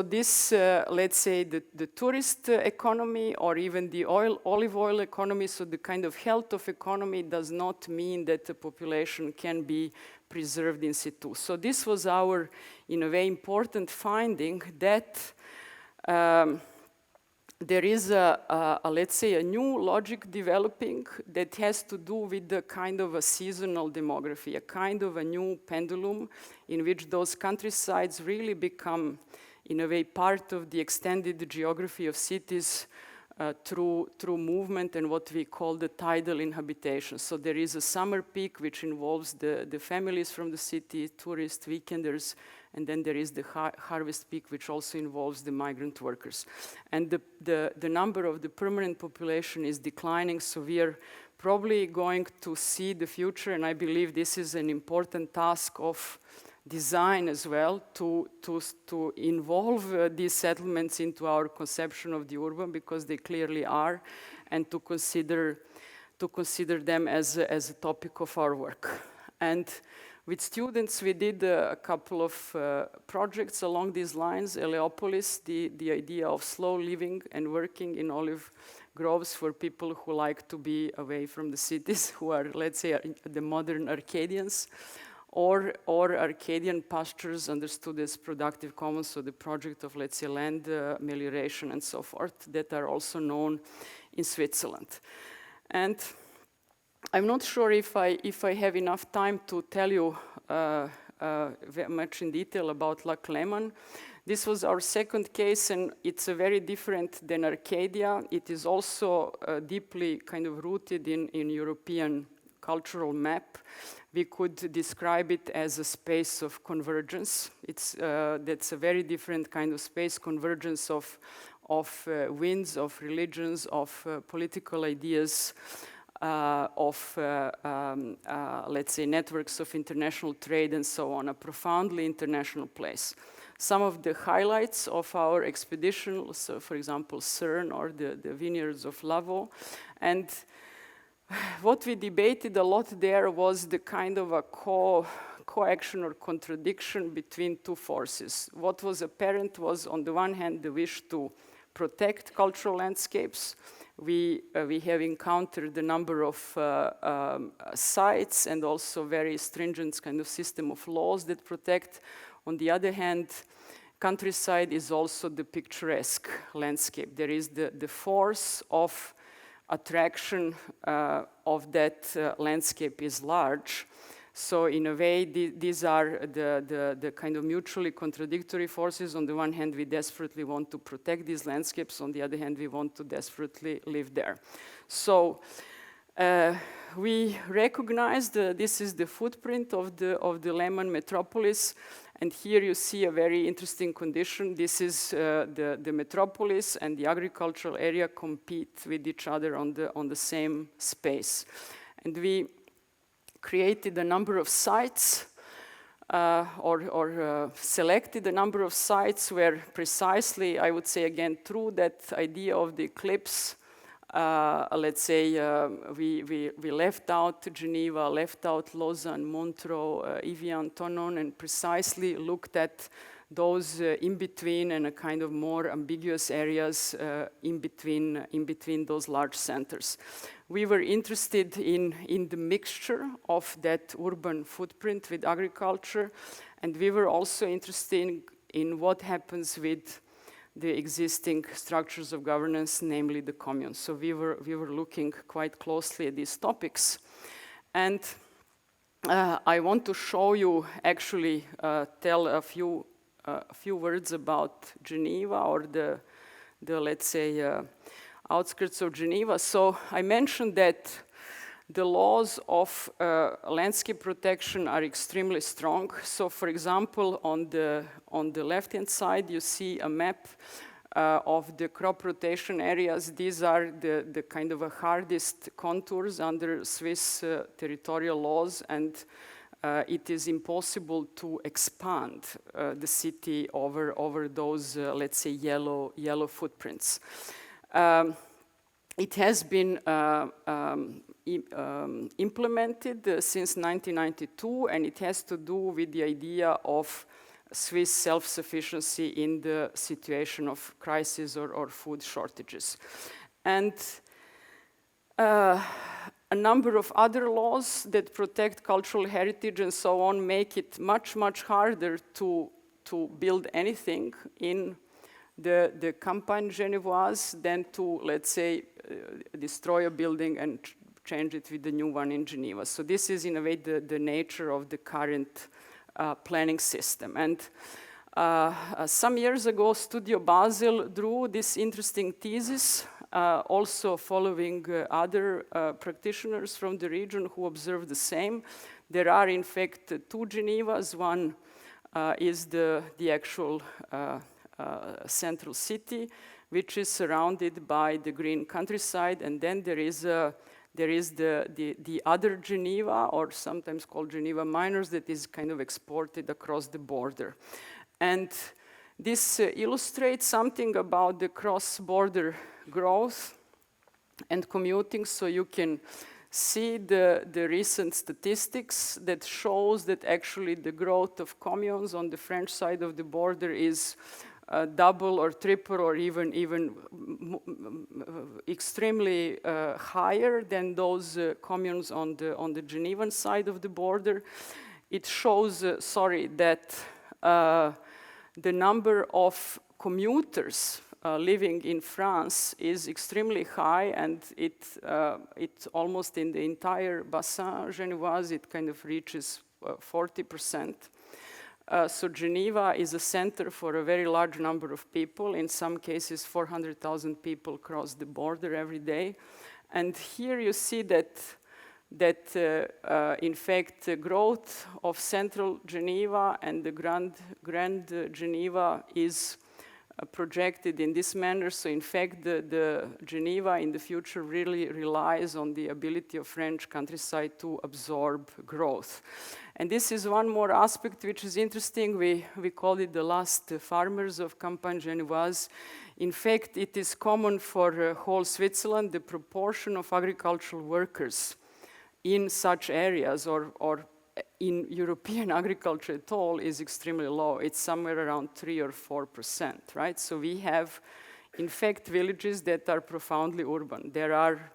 this, let's say, the tourist economy or even the olive oil economy, so the kind of health of economy does not mean that the population can be preserved in situ. So this was our, in a way, important finding that there is let's say, a new logic developing that has to do with the kind of a seasonal demography, a kind of a new pendulum in which those countrysides really become, in a way, part of the extended geography of cities through movement and what we call the tidal inhabitation. So there is a summer peak which involves the families from the city, tourists, weekenders, and then there is the harvest peak which also involves the migrant workers. And the number of the permanent population is declining, so we are probably going to see the future, and I believe this is an important task of design as well, to involve these settlements into our conception of the urban, because they clearly are, and to consider them as a topic of our work. And with students, we did a couple of projects along these lines. Eleopolis, the idea of slow living and working in olive groves for people who like to be away from the cities, who are, let's say, the modern Arcadians. Or Arcadian pastures understood as productive commons, so the project of, let's say, land melioration and so forth, that are also known in Switzerland. And I'm not sure if I have enough time to tell you very much in detail about Lac Lemon. This was our second case, and it's a very different than Arcadia. It is also deeply kind of rooted in European cultural map. We could describe it as a space of convergence. That's a very different kind of space, convergence of winds, of religions, of political ideas, let's say, networks of international trade and so on, a profoundly international place. Some of the highlights of our expedition, so for example, CERN or the vineyards of Lavaux. And what we debated a lot there was the kind of a coaction or contradiction between two forces. What was apparent was, on the one hand, the wish to protect cultural landscapes. We have encountered a number of sites and also very stringent kind of system of laws that protect. On the other hand, countryside is also the picturesque landscape. There is the force of attraction of that landscape is large. So in a way, these are the kind of mutually contradictory forces. On the one hand, we desperately want to protect these landscapes. On the other hand, we want to desperately live there. So we recognized this is the footprint of the Lemon Metropolis. And here you see a very interesting condition. This is the metropolis and the agricultural area compete with each other on the same space. And we created a number of sites or selected a number of sites where precisely, I would say again, through that idea of the eclipse, let's say we left out Geneva, left out Lausanne, Montreux, Evian, Thonon, and precisely looked at those in between and a kind of more ambiguous areas in between those large centers. We were interested in the mixture of that urban footprint with agriculture, and we were also interested in what happens with the existing structures of governance, namely the commune. So we were looking quite closely at these topics. And I want to show you, actually tell a few words about Geneva, or the let's say, outskirts of Geneva. So I mentioned that the laws of landscape protection are extremely strong. So for example, on the left-hand side, you see a map of the crop rotation areas. These are the kind of hardest contours under Swiss territorial laws, and it is impossible to expand the city over those, let's say, yellow footprints. It has been implemented since 1992, and it has to do with the idea of Swiss self-sufficiency in the situation of crisis or food shortages. And a number of other laws that protect cultural heritage and so on make it much, much harder to build anything in the Campagne Genevoise than to, let's say, destroy a building and change it with the new one in Geneva. So this is, in a way, the nature of the current planning system. And some years ago, Studio Basel drew this interesting thesis, also following other practitioners from the region who observed the same. There are, in fact, two Genevas. One is the actual central city, which is surrounded by the green countryside, and then there is the other Geneva, or sometimes called Geneva Minors, that is kind of exported across the border. And this illustrates something about the cross-border growth and commuting. So you can see the recent statistics that shows that actually the growth of communes on the French side of the border is double or triple or even extremely higher than those communes on the Genevan side of the border. It shows, that the number of commuters living in France is extremely high, and it almost in the entire Bassin Genevoise, it kind of reaches 40%. So Geneva is a center for a very large number of people. In some cases, 400,000 people cross the border every day. And here you see that in fact, the growth of central Geneva and the Grand Geneva is projected in this manner. So in fact, the Geneva in the future really relies on the ability of French countryside to absorb growth. And this is one more aspect which is interesting. We call it the last farmers of Campagne Genevoise. In fact, it is common for whole Switzerland. The proportion of agricultural workers in such areas or in European agriculture at all is extremely low. It's somewhere around 3 or 4%, right? So we have, in fact, villages that are profoundly urban. There are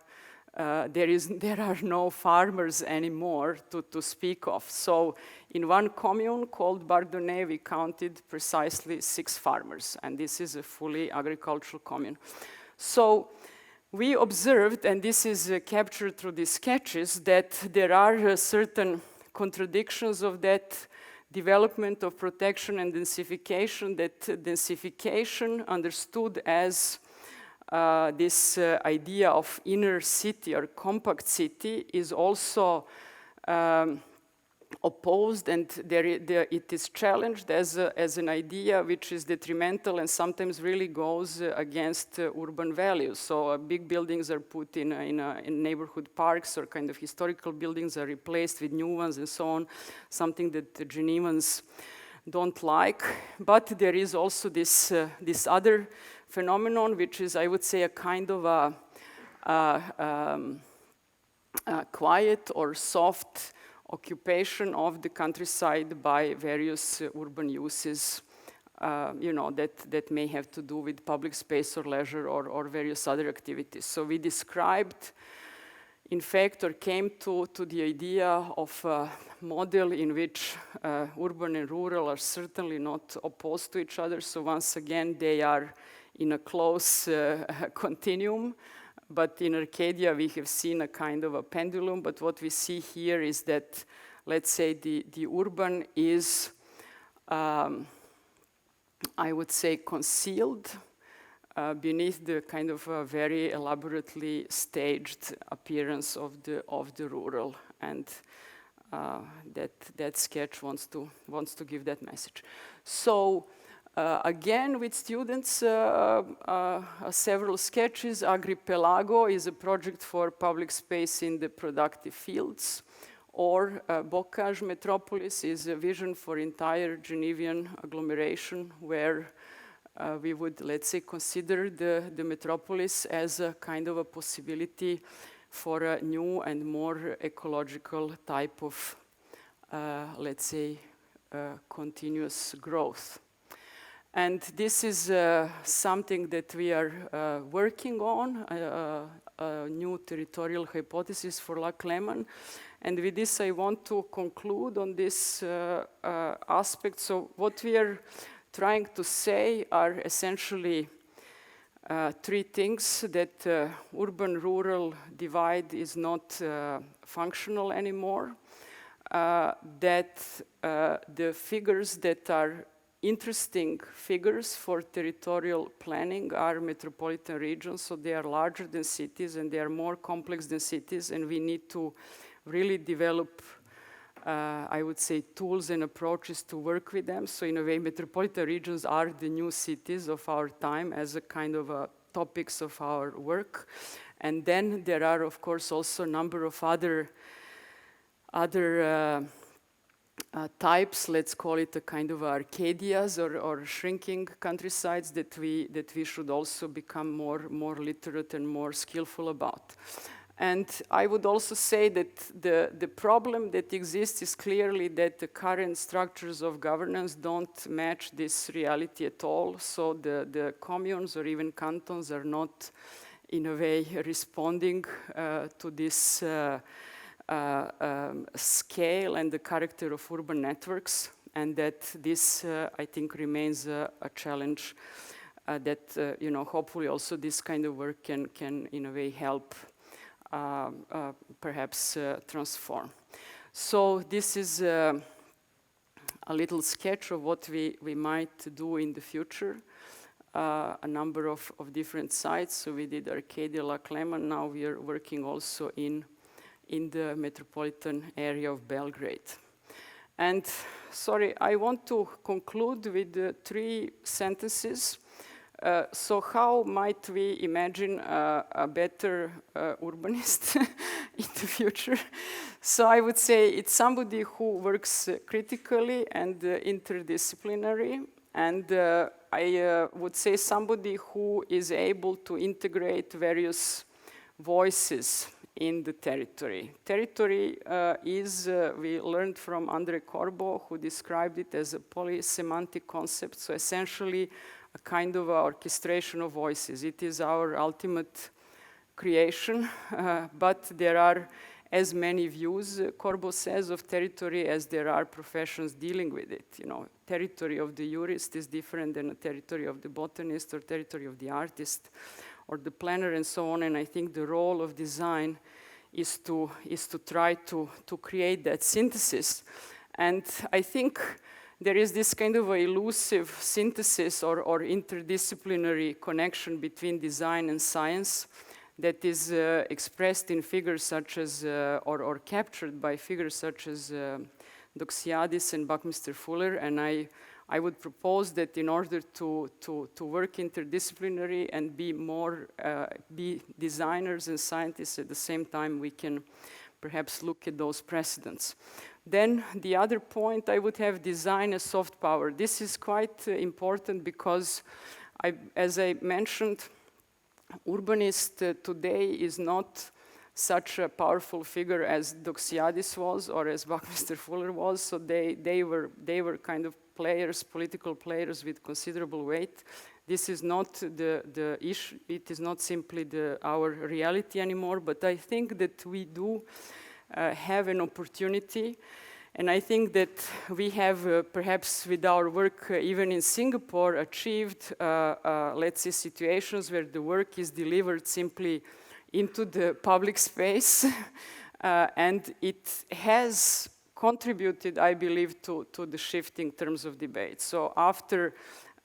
no farmers anymore to speak of. So in one commune called Bardonnay, we counted precisely 6 farmers, and this is a fully agricultural commune. So we observed, and this is captured through these sketches, that there are certain contradictions of that development of protection and densification, that densification understood as this idea of inner city or compact city is also opposed, and it is challenged as an idea which is detrimental and sometimes really goes against urban values. So big buildings are put in neighborhood parks, or kind of historical buildings are replaced with new ones and so on, something that the Genevans don't like. But there is also this other phenomenon, which is, I would say, a kind of a quiet or soft occupation of the countryside by various urban uses, that may have to do with public space or leisure or various other activities. So we described, in fact, or came to the idea of a model in which urban and rural are certainly not opposed to each other. So once again, they are in a close continuum. But in Arcadia, we have seen a kind of a pendulum. But what we see here is that let's say, the urban is, I would say, concealed beneath the kind of very elaborately staged appearance of the rural, and that sketch wants to give that message. So again, with students, several sketches. Agripelago is a project for public space in the productive fields, or Bocage Metropolis is a vision for entire Genevian agglomeration, where we would, let's say, consider the metropolis as a kind of a possibility for a new and more ecological type of, let's say, continuous growth. And this is something that we are working on, a new territorial hypothesis for Lac Léman. And with this, I want to conclude on this aspect. So what we are trying to say are essentially three things: that urban-rural divide is not functional anymore, that the figures that are interesting figures for territorial planning are metropolitan regions, so they are larger than cities and they are more complex than cities, and we need to really develop, I would say, tools and approaches to work with them. So in a way, metropolitan regions are the new cities of our time as a kind of topics of our work. And then there are, of course, also a number of other types, let's call it a kind of Arcadias or shrinking countrysides that we should also become more literate and more skillful about. And I would also say that the problem that exists is clearly that the current structures of governance don't match this reality at all. So the communes or even cantons are not, in a way, responding to this scale and the character of urban networks, and that this, I think, remains a challenge that, hopefully also this kind of work can in a way help perhaps transform. So this is a little sketch of what we might do in the future. A number of different sites. So we did Arcadia, Lac Léman. Now we are working also in the metropolitan area of Belgrade. And sorry, I want to conclude with 3 sentences. So how might we imagine a better urbanist in the future? So I would say it's somebody who works critically and interdisciplinary, and I would say somebody who is able to integrate various voices in the territory. Territory is, we learned from André Corbo, who described it as a polysemantic concept, so essentially a kind of orchestration of voices. It is our ultimate creation, but there are as many views, Corbo says, of territory as there are professions dealing with it. Territory of the jurist is different than a territory of the botanist or territory of the artist or the planner and so on, and I think the role of design is to try to create that synthesis. And I think there is this kind of elusive synthesis or interdisciplinary connection between design and science that is expressed in figures such as, or captured by figures such as Doxiadis and Buckminster Fuller, and I would propose that in order to work interdisciplinary and be designers and scientists at the same time, we can perhaps look at those precedents. Then the other point, I would have design as soft power. This is quite important because, as I mentioned, urbanist today is not such a powerful figure as Doxiadis was or as Buckminster Fuller was, so they were kind of players, political players with considerable weight. This is not the issue, it is not simply our reality anymore, but I think that we do have an opportunity, and I think that we have perhaps with our work even in Singapore achieved, let's say, situations where the work is delivered simply into the public space and it has contributed, I believe, to the shifting terms of debate. So after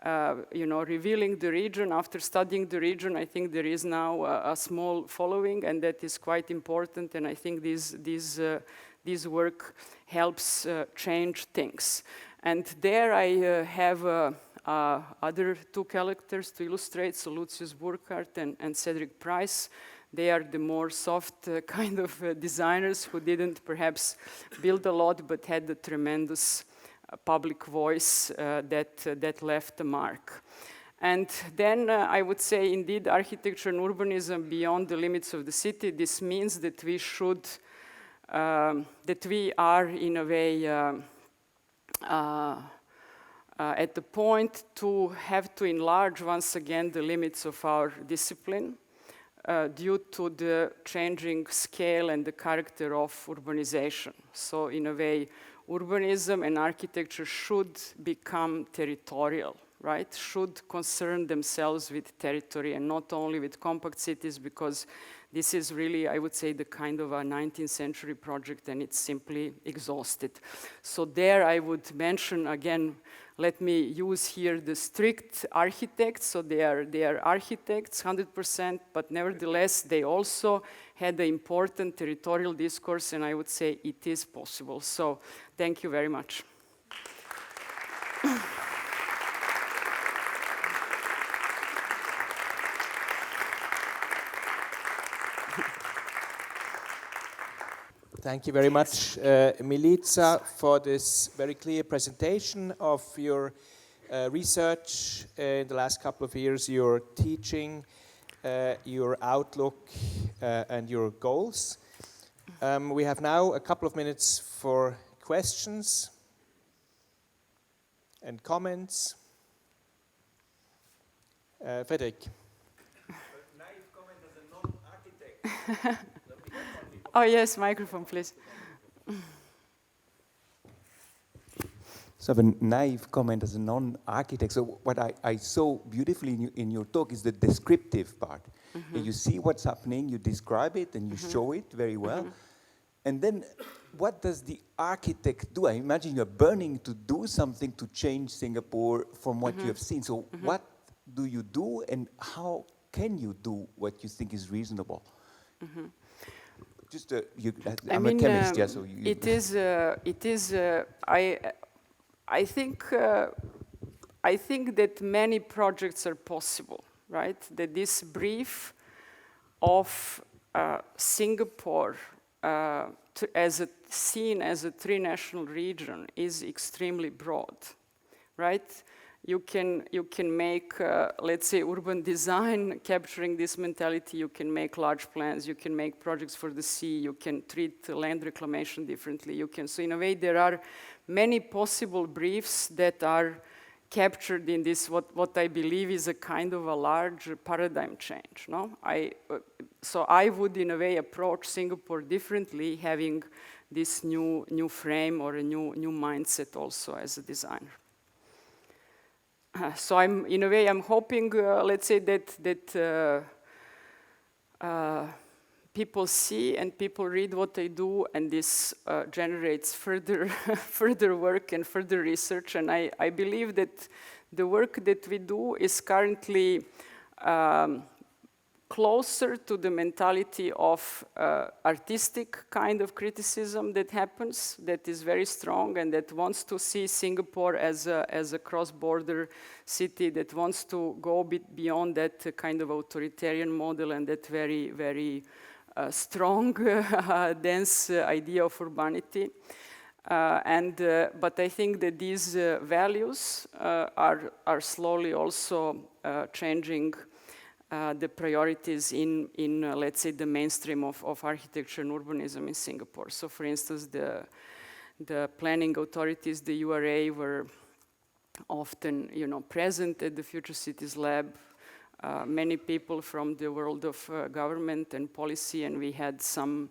revealing the region, after studying the region, I think there is now a small following, and that is quite important, and I think this work helps change things. And there I have other two characters to illustrate, so Lucius Burkhardt and Cedric Price. They are the more soft kind of designers who didn't perhaps build a lot, but had a tremendous public voice that left a mark. And then I would say, indeed, architecture and urbanism beyond the limits of the city. This means that we should, that we are in a way at the point to have to enlarge once again the limits of our discipline due to the changing scale and the character of urbanization. So in a way, urbanism and architecture should become territorial, right? Should concern themselves with territory and not only with compact cities, because this is really, I would say, the kind of a 19th century project, and it's simply exhausted. So there I would mention again, let me use here the strict architects. So they are architects 100%, but nevertheless they also had an important territorial discourse, and I would say it is possible. So thank you very much. Thank you very much, Milica, for this very clear presentation of your research in the last couple of years, your teaching, your outlook, and your goals. We have now a couple of minutes for questions and comments. Frederick. Naive comment as a non-architect. Oh yes, microphone, please. So I have a naive comment as a non-architect. So what I saw beautifully in your talk is the descriptive part. Mm-hmm. You see what's happening, you describe it, and you mm-hmm. show it very well. Mm-hmm. And then what does the architect do? I imagine you're burning to do something to change Singapore from what mm-hmm. you have seen. So mm-hmm. what do you do, and how can you do what you think is reasonable? Mm-hmm. Just I'm a chemist, yeah. So it is. I think that many projects are possible, right? That this brief of Singapore seen as a three-national region is extremely broad, right? You can make, let's say, urban design capturing this mentality. You can make large plans. You can make projects for the sea. You can treat land reclamation differently. So in a way, there are many possible briefs that are captured in this, what I believe is a kind of a large paradigm change. No, so I would, in a way, approach Singapore differently, having this new frame or a new mindset also as a designer. So in a way, I'm hoping, let's say, that people see and people read what I do, and this generates further work and further research. And I believe that the work that we do is currently closer to the mentality of artistic kind of criticism that happens, that is very strong and that wants to see Singapore as a cross-border city, that wants to go a bit beyond that kind of authoritarian model and that very, very strong, dense idea of urbanity. But I think that these values are slowly also changing the priorities in let's say, the mainstream of architecture and urbanism in Singapore. So, for instance, the planning authorities, the URA, were often, present at the Future Cities Lab. Many people from the world of government and policy, and we had some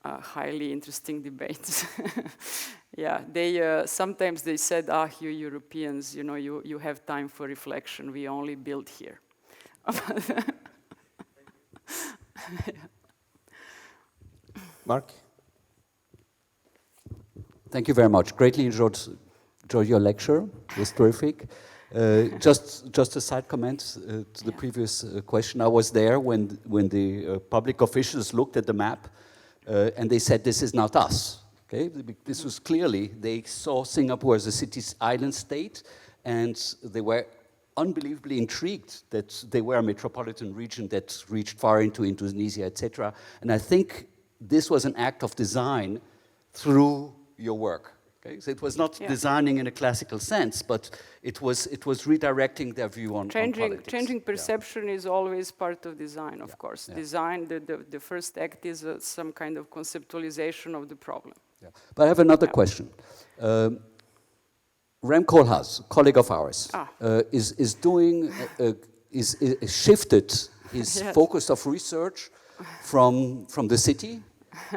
highly interesting debates. Yeah, sometimes they said, you Europeans, you have time for reflection. We only build here. Marc? Thank you very much. Greatly enjoyed your lecture. It was terrific. Just a side comment to the previous question. I was there when the public officials looked at the map and they said, this is not us. Okay? This was clearly, they saw Singapore as a city's island state, and they were unbelievably intrigued that they were a metropolitan region that reached far into Indonesia, etc. And I think this was an act of design through your work. Okay? So it was not designing in a classical sense, but it was redirecting their view on politics. Changing perception is always part of design, of course. Design, the first act is some kind of conceptualization of the problem. Yeah. But I have another question. Rem Koolhaas, a colleague of ours, is doing, is shifted his focus of research from the city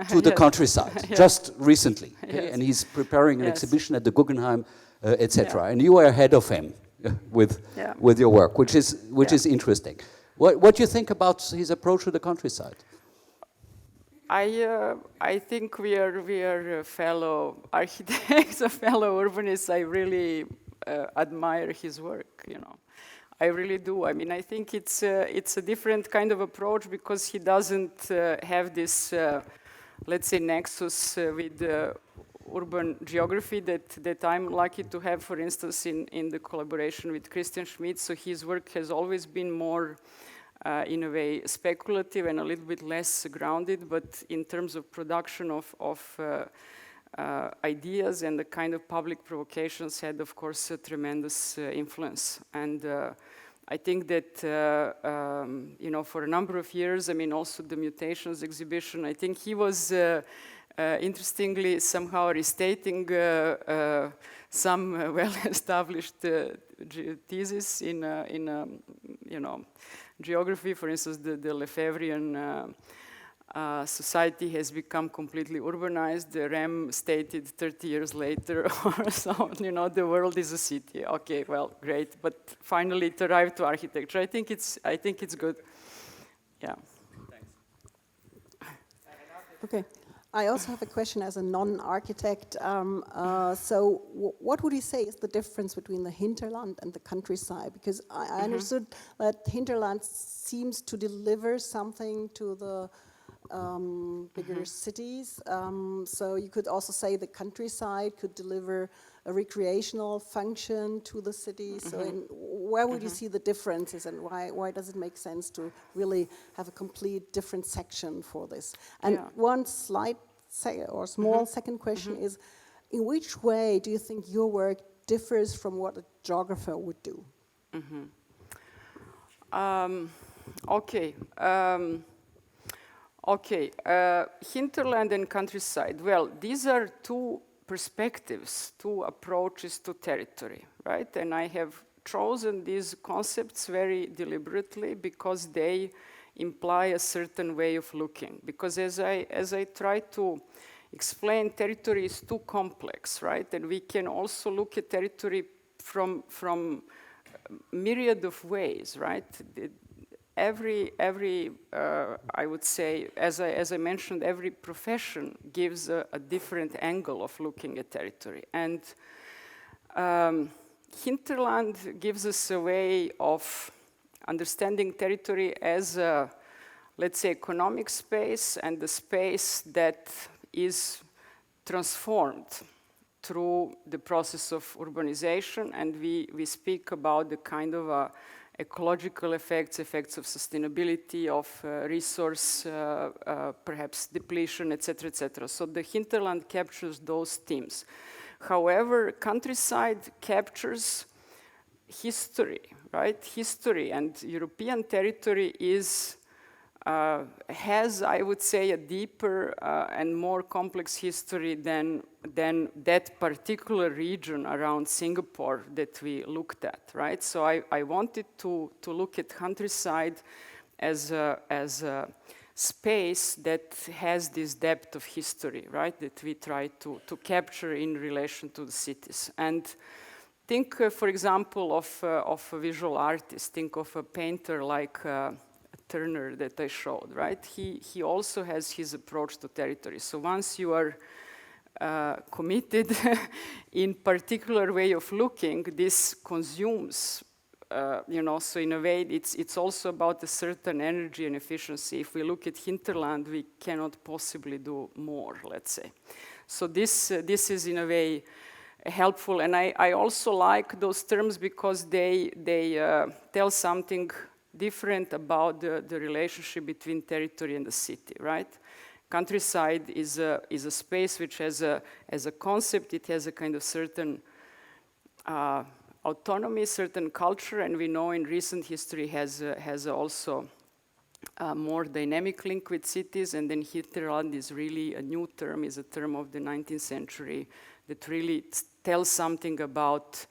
to the countryside, just recently. Okay? And he's preparing an exhibition at the Guggenheim, etc. And you are ahead of him with your work, which is interesting. What do you think about his approach to the countryside? I think we are fellow architects, fellow urbanists. I really admire his work. You know, I really do. I mean, I think it's a different kind of approach because he doesn't have this, let's say, nexus with urban geography that I'm lucky to have, for instance, in the collaboration with Christian Schmidt. So his work has always been more, in a way, speculative and a little bit less grounded, but in terms of production of ideas and the kind of public provocations had, of course, a tremendous influence. And I think that, you know, for a number of years, I mean, also the Mutations exhibition, I think he was interestingly somehow restating some well-established thesis in you know, geography. For instance, the Lefebvrean society has become completely urbanized. The REM stated 30 years later or so, you know, the world is a city. Okay, well, great, but finally it arrived to architecture. I think it's good. Yeah. Thanks. Okay. I also have a question as a non-architect. So what would you say is the difference between the hinterland and the countryside? Because I understood that hinterland seems to deliver something to the bigger cities. So you could also say the countryside could deliver a recreational function to the city. So where would you see the differences, and why does it make sense to really have a complete different section for this? And one slight or small second question is, in which way do you think your work differs from what a geographer would do? Okay. Hinterland and countryside. Well, these are two perspectives, two approaches to territory, right? And I have chosen these concepts very deliberately because they imply a certain way of looking. Because as I try to explain, territory is too complex, right? And we can also look at territory from myriad of ways, right? Every I would say, as I mentioned, every profession gives a different angle of looking at territory. And hinterland gives us a way of understanding territory as a, let's say, economic space, and the space that is transformed through the process of urbanization. And we speak about the kind of ecological effects of sustainability, of resource, perhaps depletion, etc., etc. So the hinterland captures those themes. However, countryside captures history, right? History, and European territory has, I would say, a deeper and more complex history than that particular region around Singapore that we looked at, right? So I wanted to look at countryside as a space that has this depth of history, right? That we try to capture in relation to the cities. And think, for example, of a visual artist. Think of a painter like Turner that I showed, right? He also has his approach to territory. So once you are committed in particular way of looking, this consumes, you know, so in a way it's also about a certain energy and efficiency. If we look at hinterland, we cannot possibly do more, let's say. So this is in a way helpful, and I also like those terms because they tell something different about the relationship between territory and the city, right? Countryside is a space which has a concept, it has a kind of certain autonomy, certain culture, and we know in recent history has also a more dynamic link with cities, and then hinterland is really a new term, is a term of the 19th century that really tells something about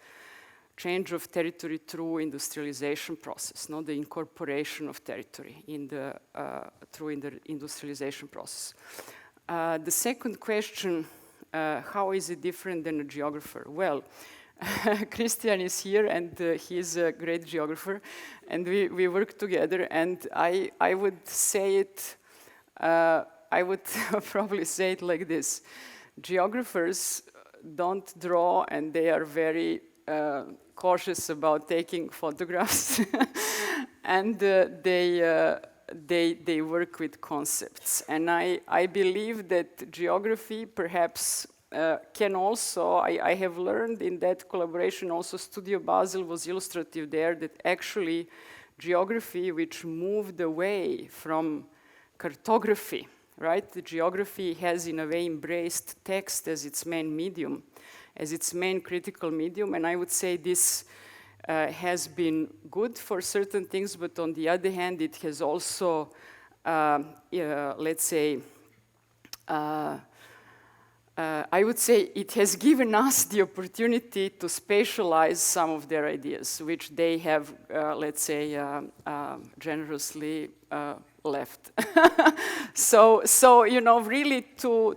change of territory through industrialization process, not the incorporation of territory through the industrialization process. The second question, how is it different than a geographer? Well, Christian is here, and he's a great geographer, and we work together, and I would say it, I would probably say it like this. Geographers don't draw, and they are very cautious about taking photographs, and they work with concepts. And I believe that geography perhaps can also, I have learned in that collaboration also Studio Basel was illustrative there, that actually geography which moved away from cartography, right? The geography has in a way embraced text as its main medium, as its main critical medium, and I would say this has been good for certain things, but on the other hand, it has also, let's say, I would say it has given us the opportunity to spatialize some of their ideas, which they have, let's say, generously left. so you know, really to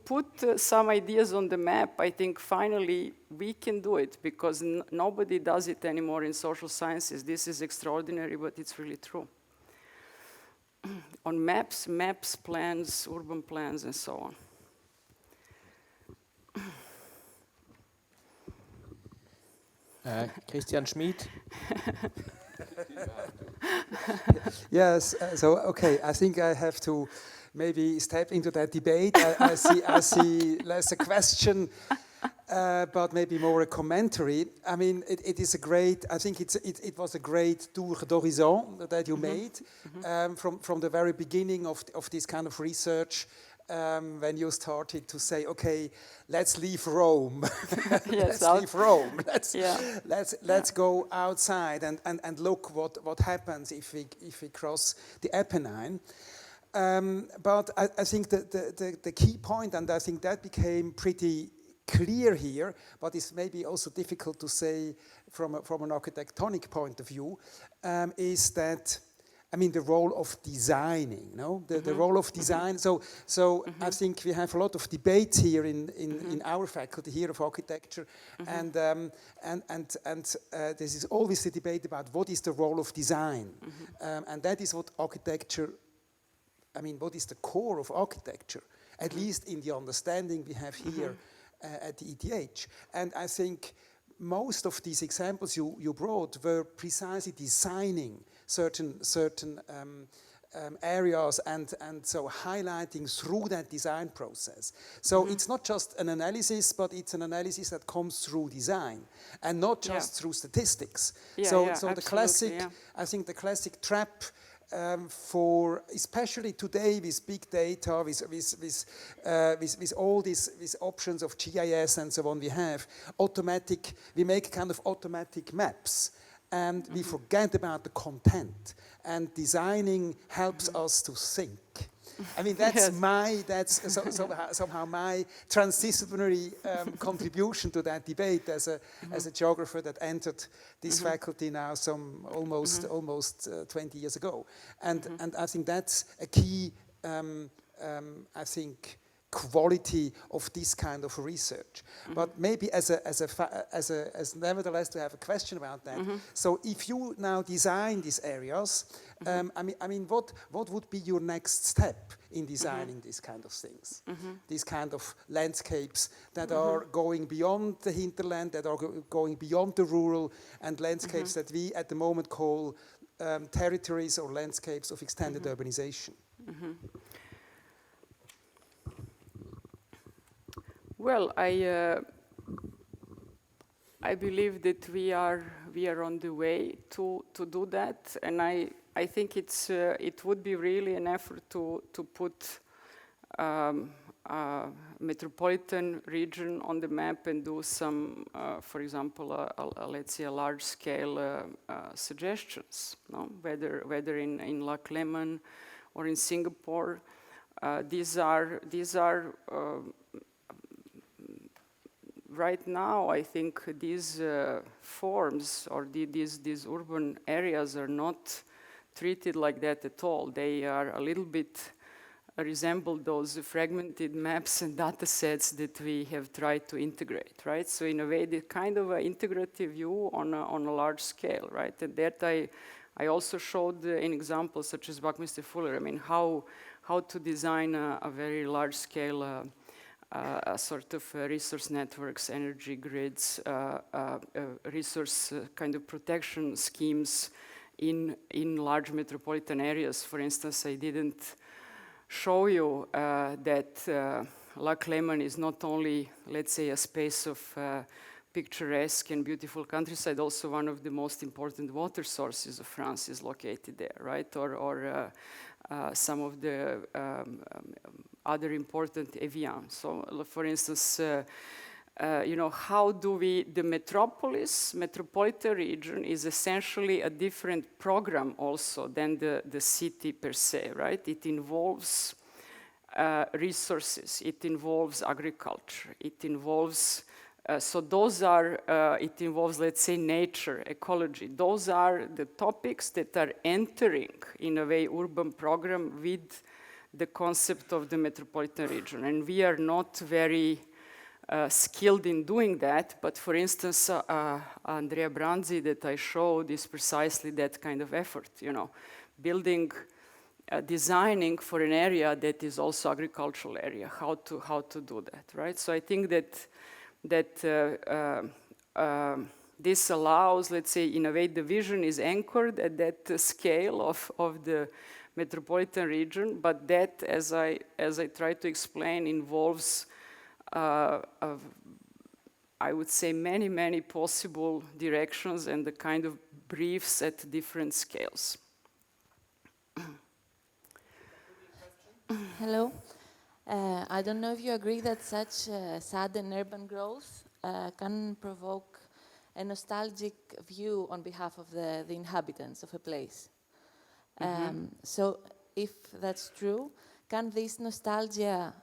put some ideas on the map, I think finally we can do it, because nobody does it anymore in social sciences. This is extraordinary, but it's really true. On maps, plans, urban plans, and so on. Christian Schmid. Yes, so okay, I think I have to maybe step into that debate. I see less a question, but maybe more a commentary. I mean, it is a great, I think it was a great tour d'horizon that you made from the very beginning of this kind of research. When you started to say, okay, let's leave Rome. Yes, let's leave Rome. Let's Yeah. go outside and look what happens if we cross the Apennine. But I think the key point, and I think that became pretty clear here, but it's maybe also difficult to say from an architectonic point of view, is that, I mean, the role of designing, no? The role of design. So I think we have a lot of debates here in our faculty here of architecture, and this is always a debate about what is the role of design, and that is what architecture, I mean, what is the core of architecture, at least in the understanding we have here at the ETH. And I think most of these examples you brought were precisely designing certain areas and so highlighting through that design process. So it's not just an analysis, but it's an analysis that comes through design and not just through statistics. So the classic, I think the classic trap for especially today with big data, with all these options of GIS and so on, we make kind of automatic maps, and we forget about the content. And designing helps us to think. I mean, that's somehow my transdisciplinary contribution to that debate as a geographer that entered this faculty now almost 20 years ago. And I think that's a key, I think, quality of this kind of research. But maybe as nevertheless to have a question about that. So if you now design these areas, I mean, what would be your next step in designing these kind of things? These kind of landscapes that are going beyond the hinterland, that are going beyond the rural, and landscapes that we at the moment call territories or landscapes of extended urbanization. Well, I believe that we are on the way to do that, and I think it would be really an effort to put metropolitan region on the map and do some, for example, let's say a large-scale suggestions. No? Whether in Lac Lemon or in Singapore, these are right now, I think these forms or these urban areas are not treated like that at all. They are a little bit resemble those fragmented maps and data sets that we have tried to integrate, right? So in a way, the kind of an integrative view on a large scale, right? And that I also showed in examples such as Buckminster Fuller. I mean, how to design a very large scale a sort of resource networks, energy grids, resource kind of protection schemes in large metropolitan areas. For instance, I didn't show you that Lac Lemon is not only, let's say, a space of picturesque and beautiful countryside, also one of the most important water sources of France is located there, right? Or some of the other important Evian. So, for instance, you know, how do we, the metropolitan region is essentially a different program also than the city per se, right? It involves resources, it involves agriculture, it involves, so those are, it involves, let's say, nature, ecology. Those are the topics that are entering, in a way, urban program with the concept of the metropolitan region. And we are not very skilled in doing that, but for instance, Andrea Branzi that I showed is precisely that kind of effort, you know, building, designing for an area that is also agricultural area, how to do that, right? So I think that this allows, let's say, in a way, the vision is anchored at that scale of the metropolitan region, but that, as I try to explain, involves I would say many possible directions and the kind of briefs at different scales. Hello. I don't know if you agree that such sudden urban growth can provoke a nostalgic view on behalf of the inhabitants of a place. So if that's true, can this nostalgia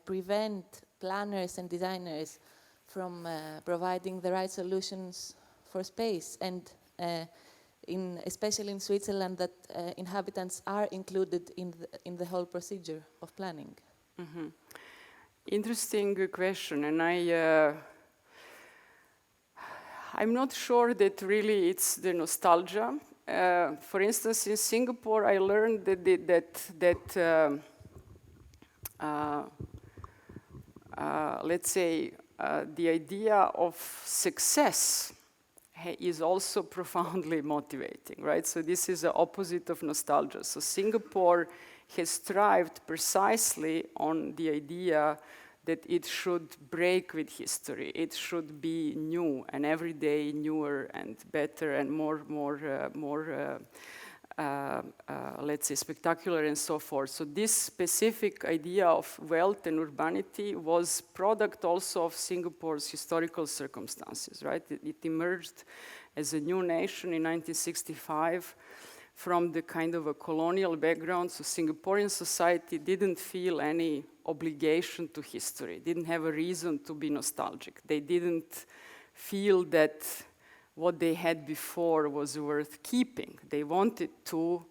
prevent planners and designers from providing the right solutions for space, and especially in Switzerland, that inhabitants are included in the whole procedure of planning? Interesting question, and I'm not sure that really it's the nostalgia. For instance, in Singapore, I learned that let's say, the idea of success is also profoundly motivating, right? So this is the opposite of nostalgia. So Singapore has thrived precisely on the idea that it should break with history. It should be new and every day newer and better and more let's say, spectacular and so forth. So this specific idea of wealth and urbanity was product also of Singapore's historical circumstances, right? It emerged as a new nation in 1965 from the kind of a colonial background. So Singaporean society didn't feel any obligation to history, didn't have a reason to be nostalgic. They didn't feel that what they had before was worth keeping. They wanted to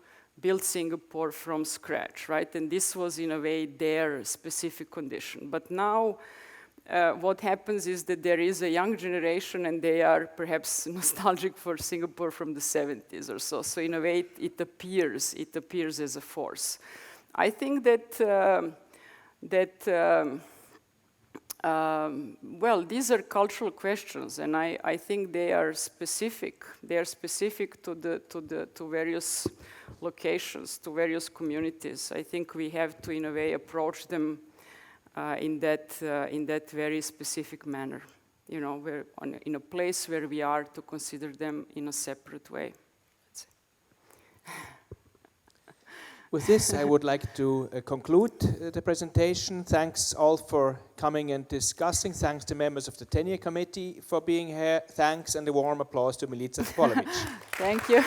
build Singapore from scratch, right? And this was in a way their specific condition. But now what happens is that there is a young generation and they are perhaps nostalgic for Singapore from the 70s or so. So in a way it appears as a force. I think that, well, these are cultural questions, and I think they are specific. They are specific to various locations, to various communities. I think we have to, in a way, approach them in that very specific manner. You know, in a place where we are to consider them in a separate way. With this, I would like to conclude the presentation. Thanks all for coming and discussing. Thanks to members of the Tenure Committee for being here. Thanks and a warm applause to Milica Topalovic. Thank you.